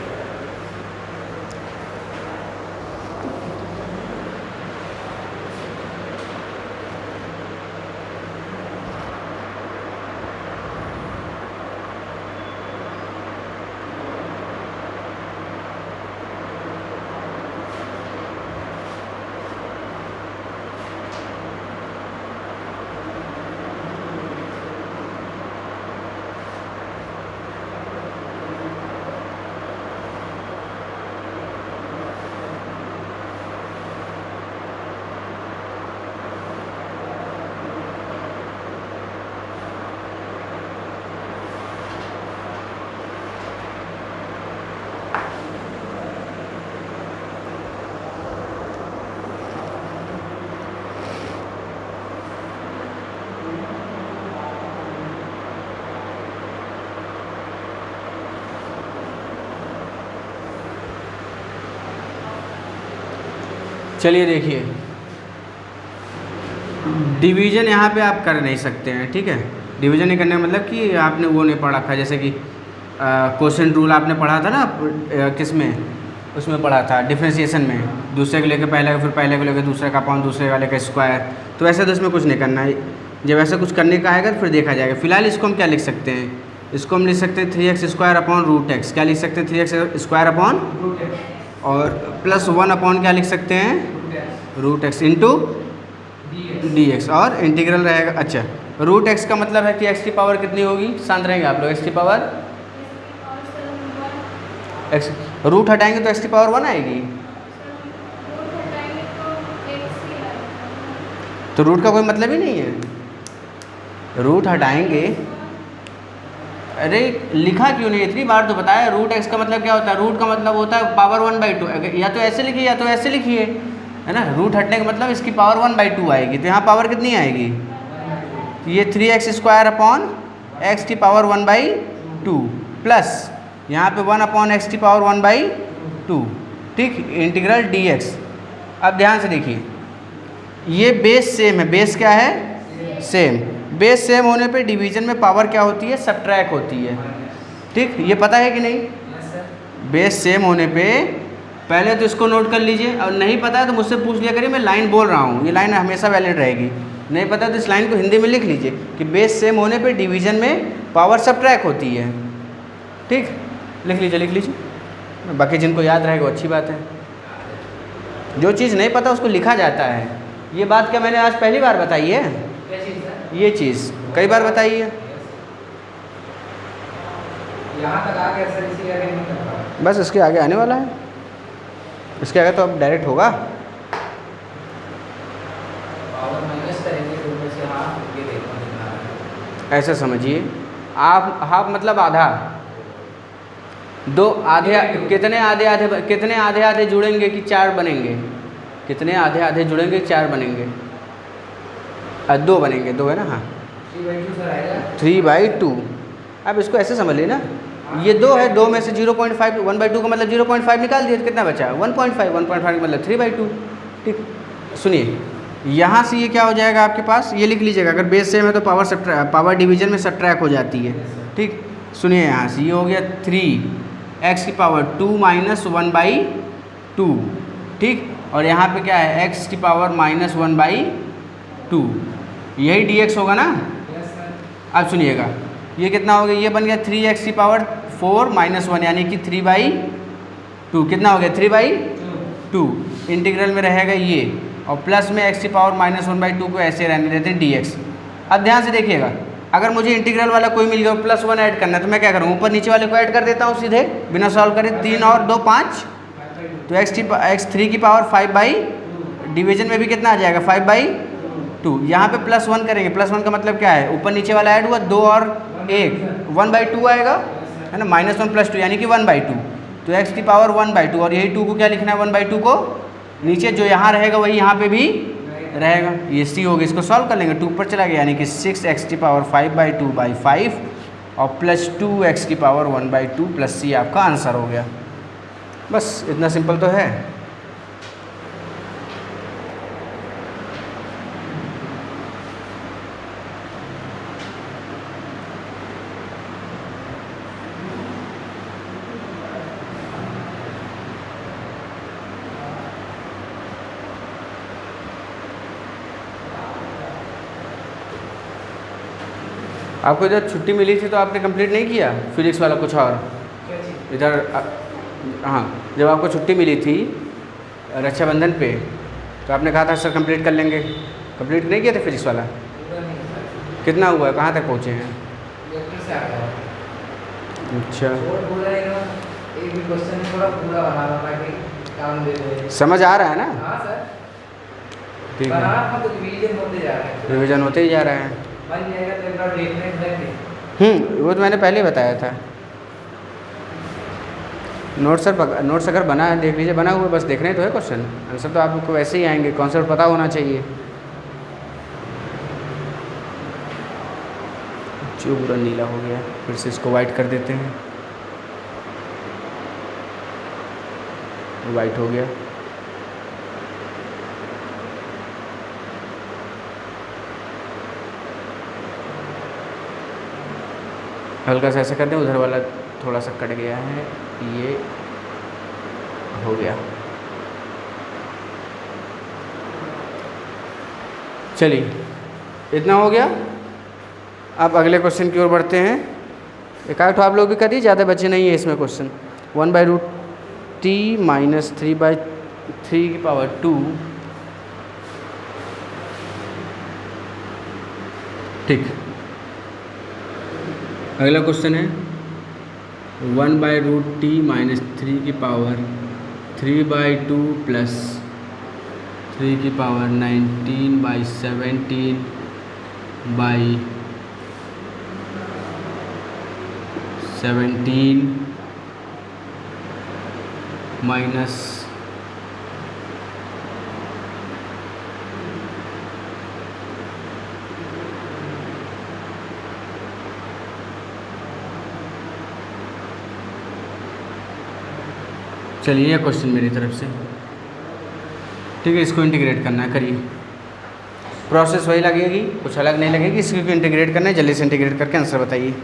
चलिए देखिए, डिवीज़न यहाँ पे आप कर नहीं सकते हैं, ठीक है। डिवीज़न नहीं करने का मतलब कि आपने वो नहीं पढ़ा रखा, जैसे कि क्वोशिएंट रूल आपने पढ़ा था ना किस में, उसमें पढ़ा था डिफरेंशिएशन में, दूसरे को लेकर पहले का, फिर पहले को लेकर दूसरे का अपॉन दूसरे वाले का स्क्वायर। तो वैसे तो इसमें कुछ नहीं करना है, जब ऐसा कुछ करने का आएगा तो फिर देखा जाएगा। फिलहाल इसको हम क्या लिख सकते हैं, इसको हम लिख सकते हैं 3x square upon root x. क्या लिख सकते हैं, 3x स्क्वायर अपॉन, और प्लस 1 अपॉन क्या लिख सकते हैं, रूट एक्स इंटू dx, और इंटीग्रल रहेगा। अच्छा, रूट एक्स का मतलब है कि x की पावर कितनी होगी, शांत रहेंगे आप लोग, x की पावर x, रूट हटाएंगे तो x की पावर 1 आएगी। तो रूट का कोई मतलब ही नहीं है, रूट हटाएंगे। अरे लिखा क्यों नहीं, इतनी बार तो बताया। रूट एक्स का मतलब क्या होता है, रूट का मतलब होता है पावर 1/2। या तो ऐसे लिखिए या तो ऐसे लिखिए, है ना। रूट हटने का मतलब इसकी पावर 1/2 आएगी, तो यहाँ पावर कितनी आएगी, तो ये 3x स्क्वायर अपॉन एक्स की पावर 1/2 प्लस यहाँ पे 1 अपॉन एक्स की पावर 1/2, ठीक, इंटीग्रल dx। अब ध्यान से देखिए, ये बेस सेम है, बेस क्या है, सेम। बेस सेम होने पे डिवीजन में पावर क्या होती है, सब्ट्रैक्ट होती है, ठीक, ये पता है कि नहीं। बेस सेम होने पे पहले तो इसको नोट कर लीजिए, और नहीं पता है तो मुझसे पूछ लिया करिए, मैं लाइन बोल रहा हूँ, ये लाइन हमेशा वैलिड रहेगी। नहीं पता तो इस लाइन को हिंदी में लिख लीजिए कि बेस सेम होने पे डिवीजन में पावर सब्ट्रैक्ट होती है, ठीक, लिख लीजिए। बाकी जिनको याद रहेगा वो अच्छी बात है, जो चीज़ नहीं पता उसको लिखा जाता है। ये बात क्या मैंने आज पहली बार बताई है, ये चीज़ कई बार बताई है। यहाँ तक आ गया सर, इसी आगे नहीं कर पा। बस इसके आगे आने वाला है, इसके आगे तो अब डायरेक्ट होगा। पावर माइनस करेंगे तो ऊपर से हाफ, ये देखो कितना आ रहा है। ऐसे समझिए, आप हाफ मतलब आधा, दो आधे, कितने आधे आधे, कितने आधे आधे जुड़ेंगे कि 4 बनेंगे, कितने आधे आधे जुड़ेंगे 4 बनेंगे, 2 बनेंगे, 2 है ना, हाँ 3/2 सर आएगा। 3/2। अब इसको ऐसे समझ लेना, ये 2 है, 2 में से 0.5, 1/2 का मतलब 0.5 निकाल दिए तो कितना बचा, 1.5, 1.5 का मतलब 3/2, ठीक। सुनिए, यहाँ से ये क्या हो जाएगा आपके पास, ये लिख लीजिएगा, अगर बेस सेम है तो पावर डिवीजन में सब्ट्रैक्ट हो जाती है, ठीक। सुनिए, यहाँ से ये हो गया 3x की पावर 2 माइनस 1/2, ठीक, और यहाँ पे क्या है, x की पावर माइनस 1/2, यही dx होगा ना। अब सुनिएगा, ये कितना हो गया, ये बन गया 3x की पावर 4 माइनस 1, यानी कि 3/2, कितना हो गया 3/2, इंटीग्रल में रहेगा ये, और प्लस में x की पावर माइनस 1/2 को ऐसे रहने देते हैं dx। अब ध्यान से देखिएगा, अगर मुझे इंटीग्रल वाला कोई मिल गया प्लस 1 ऐड करना है तो मैं क्या करूँ, ऊपर नीचे वाले को ऐड कर देता हूँ सीधे बिना सॉल्व करे। 3 और 2 5, तो x3 की पावर 5/, डिवीजन में भी कितना आ जाएगा 5/2। यहाँ पे प्लस 1 करेंगे, प्लस 1 का मतलब क्या है, ऊपर नीचे वाला ऐड हुआ, 2 और 1, 1/2 आएगा, है ना, -1 + 2 यानी कि 1/2। तो x की पावर 1/2, और यही 2 को क्या लिखना है, 1/2 को नीचे जो यहाँ रहेगा वही यहाँ पे भी रहेगा, ये c होगा। इसको सॉल्व कर लेंगे, 2 ऊपर चला गया, यानी कि 6x की पावर 5/2/5 और प्लस 2x की पावर 1/2 प्लस c आपका आंसर हो गया। बस इतना सिंपल तो है। आपको जब छुट्टी मिली थी तो आपने कंप्लीट नहीं किया फिजिक्स वाला कुछ और इधर, हाँ, जब आपको छुट्टी मिली थी रक्षाबंधन पे तो आपने कहा था सर कंप्लीट कर लेंगे, कंप्लीट नहीं किया था फिजिक्स वाला। कितना हुआ है, कहाँ तक पहुँचे हैं। अच्छा, समझ आ रहा है ना, ठीक है, रिविजन होते ही जा रहा है। वो तो मैंने पहले ही बताया था। नोट्स अगर बना है देख लीजिए, बना हुआ बस देखने तो है, क्वेश्चन आंसर तो आपको वैसे ही आएंगे, कॉन्सेप्ट पता होना चाहिए। जो पूरा नीला हो गया, फिर से इसको वाइट कर देते हैं, वाइट हो गया। हल्का सा ऐसा कर दें, उधर वाला थोड़ा सा कट गया है, ये हो गया। चलिए इतना हो गया। अब अगले क्वेश्चन की ओर बढ़ते हैं। एक आध आप लोग भी करिए, ज़्यादा बचे नहीं है इसमें क्वेश्चन। 1/√t - 3/3 ठीक। अगला क्वेश्चन है 1/√t - 3/3 प्लस 3/17 माइनस चलिए ये क्वेश्चन मेरी तरफ से, ठीक है। इसको इंटीग्रेट करना है, करिए। प्रोसेस वही लगेगी, कुछ अलग नहीं लगेगी। इसको इंटीग्रेट करना है, जल्दी से इंटीग्रेट करके आंसर बताइए।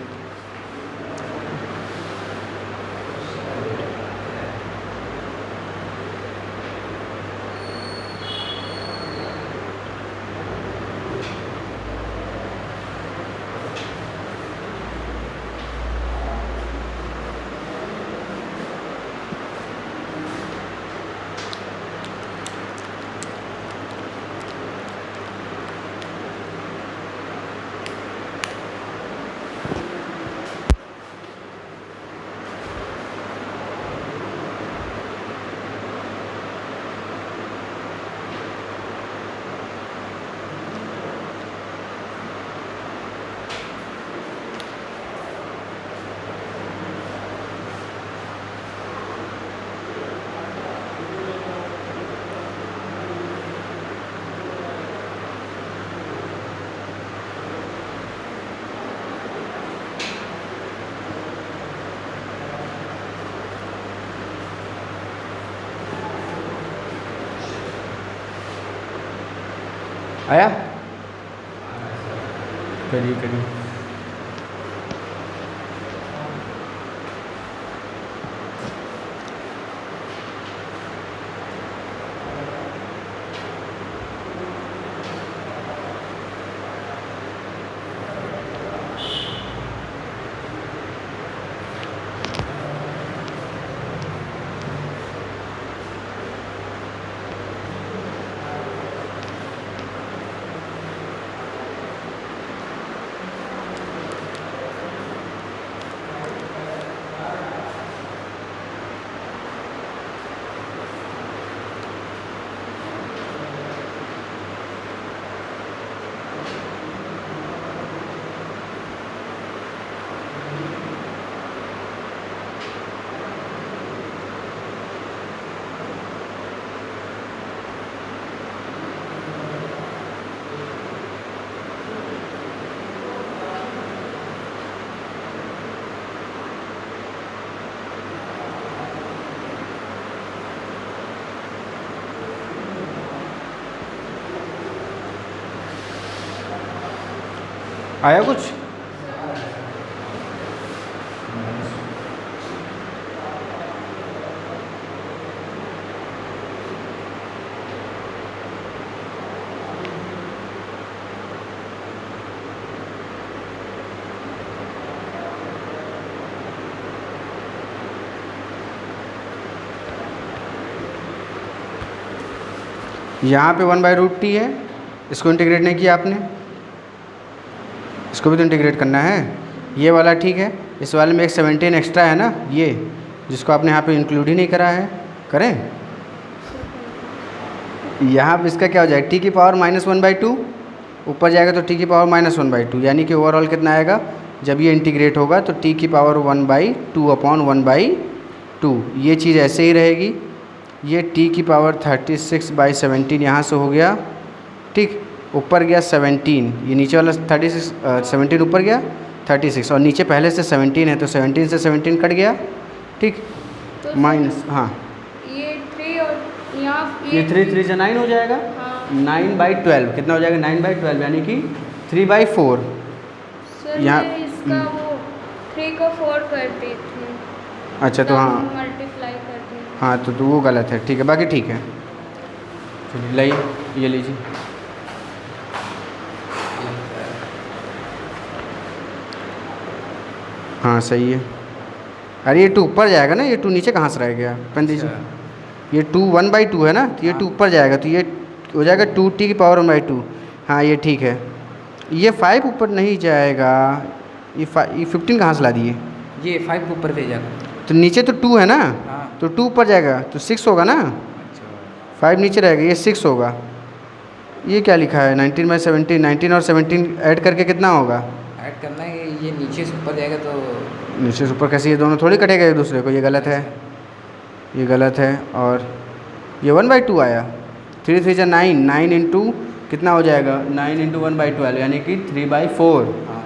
आया? करिए करिए। आया कुछ? यहाँ पे 1/√t है, इसको इंटीग्रेट नहीं किया आपने, इसको भी तो इंटीग्रेट करना है। ये वाला ठीक है, इस वाले में एक 17 एक्स्ट्रा है ना, ये जिसको आपने यहाँ पे इंक्लूड ही नहीं करा है, करें। यहाँ पे इसका क्या हो जाएगा, t⁻² (1/2) ऊपर जाएगा तो t⁻² (1/2), यानी कि ओवरऑल कितना आएगा जब ये इंटीग्रेट होगा तो t⁻² ये चीज़ ऐसे ही रहेगी। ये t⁻36/17 यहाँ से हो गया, ठीक। ऊपर गया 17, ये नीचे वाला 36 17 ऊपर गया 36, और नीचे पहले से 17 है तो 17 से 17 कट गया, ठीक। तो माइनस, हाँ ये 3 और यहाँ ये 3 3 से 9 हो जाएगा। हाँ। 9/12 कितना हो जाएगा, 9/12 यानी कि 3/4। सर यहाँ इसका वो 3 को 4 करती थी। अच्छा तो हाँ मल्टीप्लाई करती थी। हाँ तो वो गलत है, ठीक है, बाकी ठीक है। चलिए लाइए, ये लीजिए। हाँ सही है। अरे ये 2 ऊपर जाएगा ना, ये 2 नीचे कहाँ से रह गया, पेन दीजिए। ये 2 1/2 है ना, तो ये 2 ऊपर जाएगा, तो ये हो जाएगा 2t की पावर 1/2। हाँ ये ठीक है। ये 5 ऊपर नहीं जाएगा, ये 15 कहाँ से ला दिए? ये 5 को ऊपर भेजा। तो नीचे तो 2 है ना, हाँ। तो 2 ऊपर जाएगा तो 6 होगा ना, 5 नीचे रहेगा, ये 6 होगा। ये क्या लिखा है 19/17, 19 और 17 ऐड करके कितना होगा? ऐड करना है, ये नीचे से ऊपर जाएगा तो नीचे से ऊपर कैसे, ये दोनों थोड़ी कटेगा एक दूसरे को, ये गलत है, ये गलत है। और ये 1/2 आया, 3 3 9, 9 इंटू कितना हो जाएगा, 9 इंटू 1/12 यानी कि 3/4। हाँ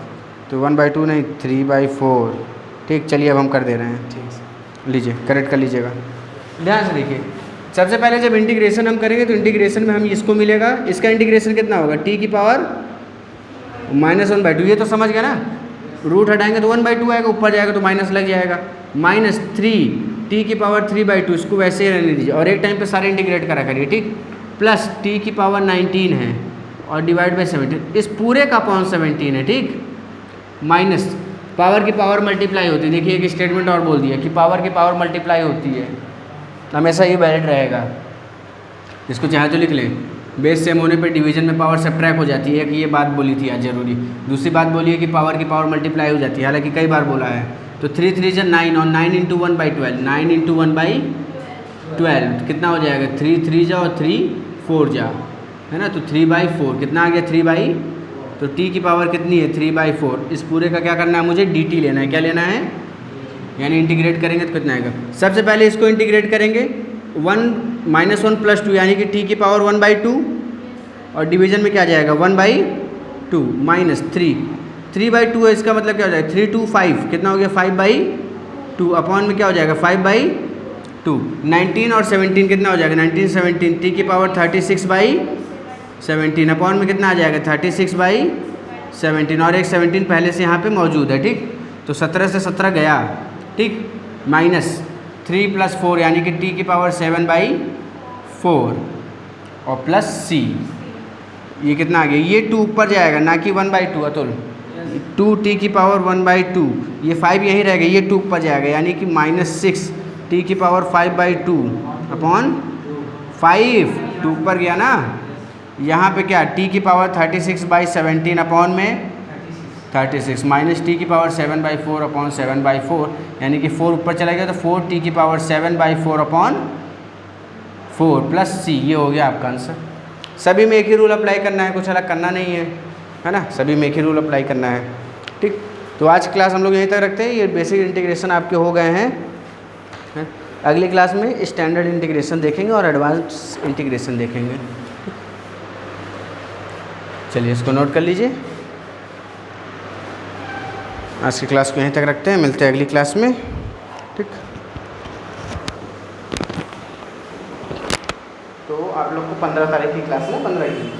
तो 1/2 नहीं 3/4। ठीक, चलिए अब हम कर दे रहे हैं। ठीक। लीजिए करेक्ट कर लीजिएगा। ध्यान से देखिए, सबसे पहले जब इंटीग्रेशन हम करेंगे तो इंटीग्रेशन में हम इसको मिलेगा, इसका इंटीग्रेशन कितना होगा, t की पावर -1/2। ये तो समझ गया ना, रूट हटाएंगे तो 1/2 आएगा, ऊपर जाएगा तो माइनस लग जाएगा, -3 t की पावर 3/2, इसको वैसे ही रहने दीजिए और एक टाइम पे सारे इंटीग्रेट करा करिए, ठीक। प्लस t की पावर 19 है और डिवाइड बाई 17, इस पूरे का अपॉन 17 है, ठीक। माइनस पावर की पावर मल्टीप्लाई होती है, देखिए एक स्टेटमेंट और बोल दिया कि पावर की पावर मल्टीप्लाई होती है, हमेशा ये वैलिड रहेगा। इसको चाहे तो लिख लें, बेस सेम होने पे डिवीजन में पावर सब्ट्रैक्ट हो जाती है, कि ये बात बोली थी आज जरूरी। दूसरी बात बोली है कि पावर की पावर मल्टीप्लाई हो जाती है, हालांकि कई बार बोला है। तो 3 3 जा 9 और 9 इंटू 1/12, 9 इंटू 1/12 कितना हो जाएगा, 3 3 जा और 3 4 जा, है ना, तो 3/4 कितना आ गया, 3/, तो t की पावर कितनी है 3/4। इस पूरे का क्या करना है मुझे, dt लेना है, क्या लेना है, यानी इंटीग्रेट करेंगे तो कितना आएगा। सबसे पहले इसको इंटीग्रेट करेंगे, 1 -1 + 2 यानी कि t की पावर 1/2 और डिवीजन में क्या जाएगा 1/2 -3, 3/2 है, इसका मतलब क्या हो जाएगा 3 2 5, कितना हो गया 5/2, अपॉन में क्या हो जाएगा 5/2। 19 और 17 कितना हो जाएगा 19 17, t की पावर 36/17, अपॉन में कितना आ जाएगा 36/17 और एक 17 पहले से यहाँ पे मौजूद है, ठीक। तो 17 से 17 गया, ठीक, -3 + 4 यानी कि t की पावर 7/4 और प्लस c, ये कितना आ गया, ये 2 ऊपर जाएगा ना कि 1/2 अतुल, 2t की पावर 1/2, ये 5 यहीं रहेगा, ये 2 ऊपर जाएगा यानी कि -6 t की पावर 5/2 अपॉन 5, 2 ऊपर गया ना, यहाँ पे क्या t की पावर 36/17 अपॉन में 36 माइनस t की पावर 7/4 अपॉन 7/4 यानी कि 4 ऊपर चला गया तो 4t की पावर 7/4 अपॉन 4 प्लस c, ये हो गया आपका आंसर। सभी में एक ही रूल अप्लाई करना है, कुछ अलग करना नहीं है ना, सभी में एक ही रूल अप्लाई करना है, ठीक। तो आज की क्लास हम लोग यहीं तक रखते हैं, ये बेसिक इंटीग्रेशन आपके हो गए हैं। अगली क्लास में स्टैंडर्ड इंटीग्रेशन देखेंगे और एडवांस इंटीग्रेशन देखेंगे। चलिए इसको नोट कर लीजिए। आज की क्लास को यहीं तक रखते हैं, मिलते हैं अगली क्लास में, ठीक। तो आप लोग को 15 तारीख की क्लास है, 15 की,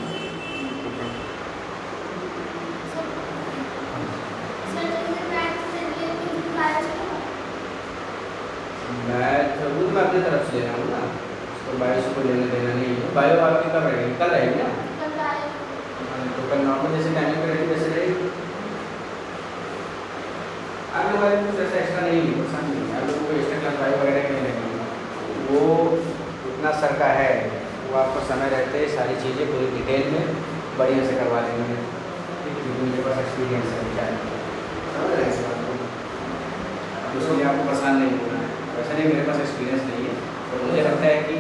मैं अपनी तरफ से ले रहा हूँ ना, तो बायो को लेना देना नहीं है। बायो आपकी कब रहेगी, कल रहेगी ना, तो कल नॉर्मल जैसे टाइमिंग रहेगी वैसे रहेगी। आप लोग कुछ ऐसा एक्स्ट्रा नहीं है, पसंद नहीं, आप लोगों को एक्स्ट्रा क्लास बायो वगैरह नहीं लगेगी, वो इतना सर का है, वो आपको समय रहते सारी चीज़ें पूरी डिटेल में बढ़िया से करवा देंगे, क्योंकि मेरे पास एक्सपीरियंस है, क्या है समझ रहे हैं इस बात को, इसलिए आपको पसंद नहीं होगा। वैसे नहीं, मेरे पास एक्सपीरियंस नहीं है, और मुझे लगता है कि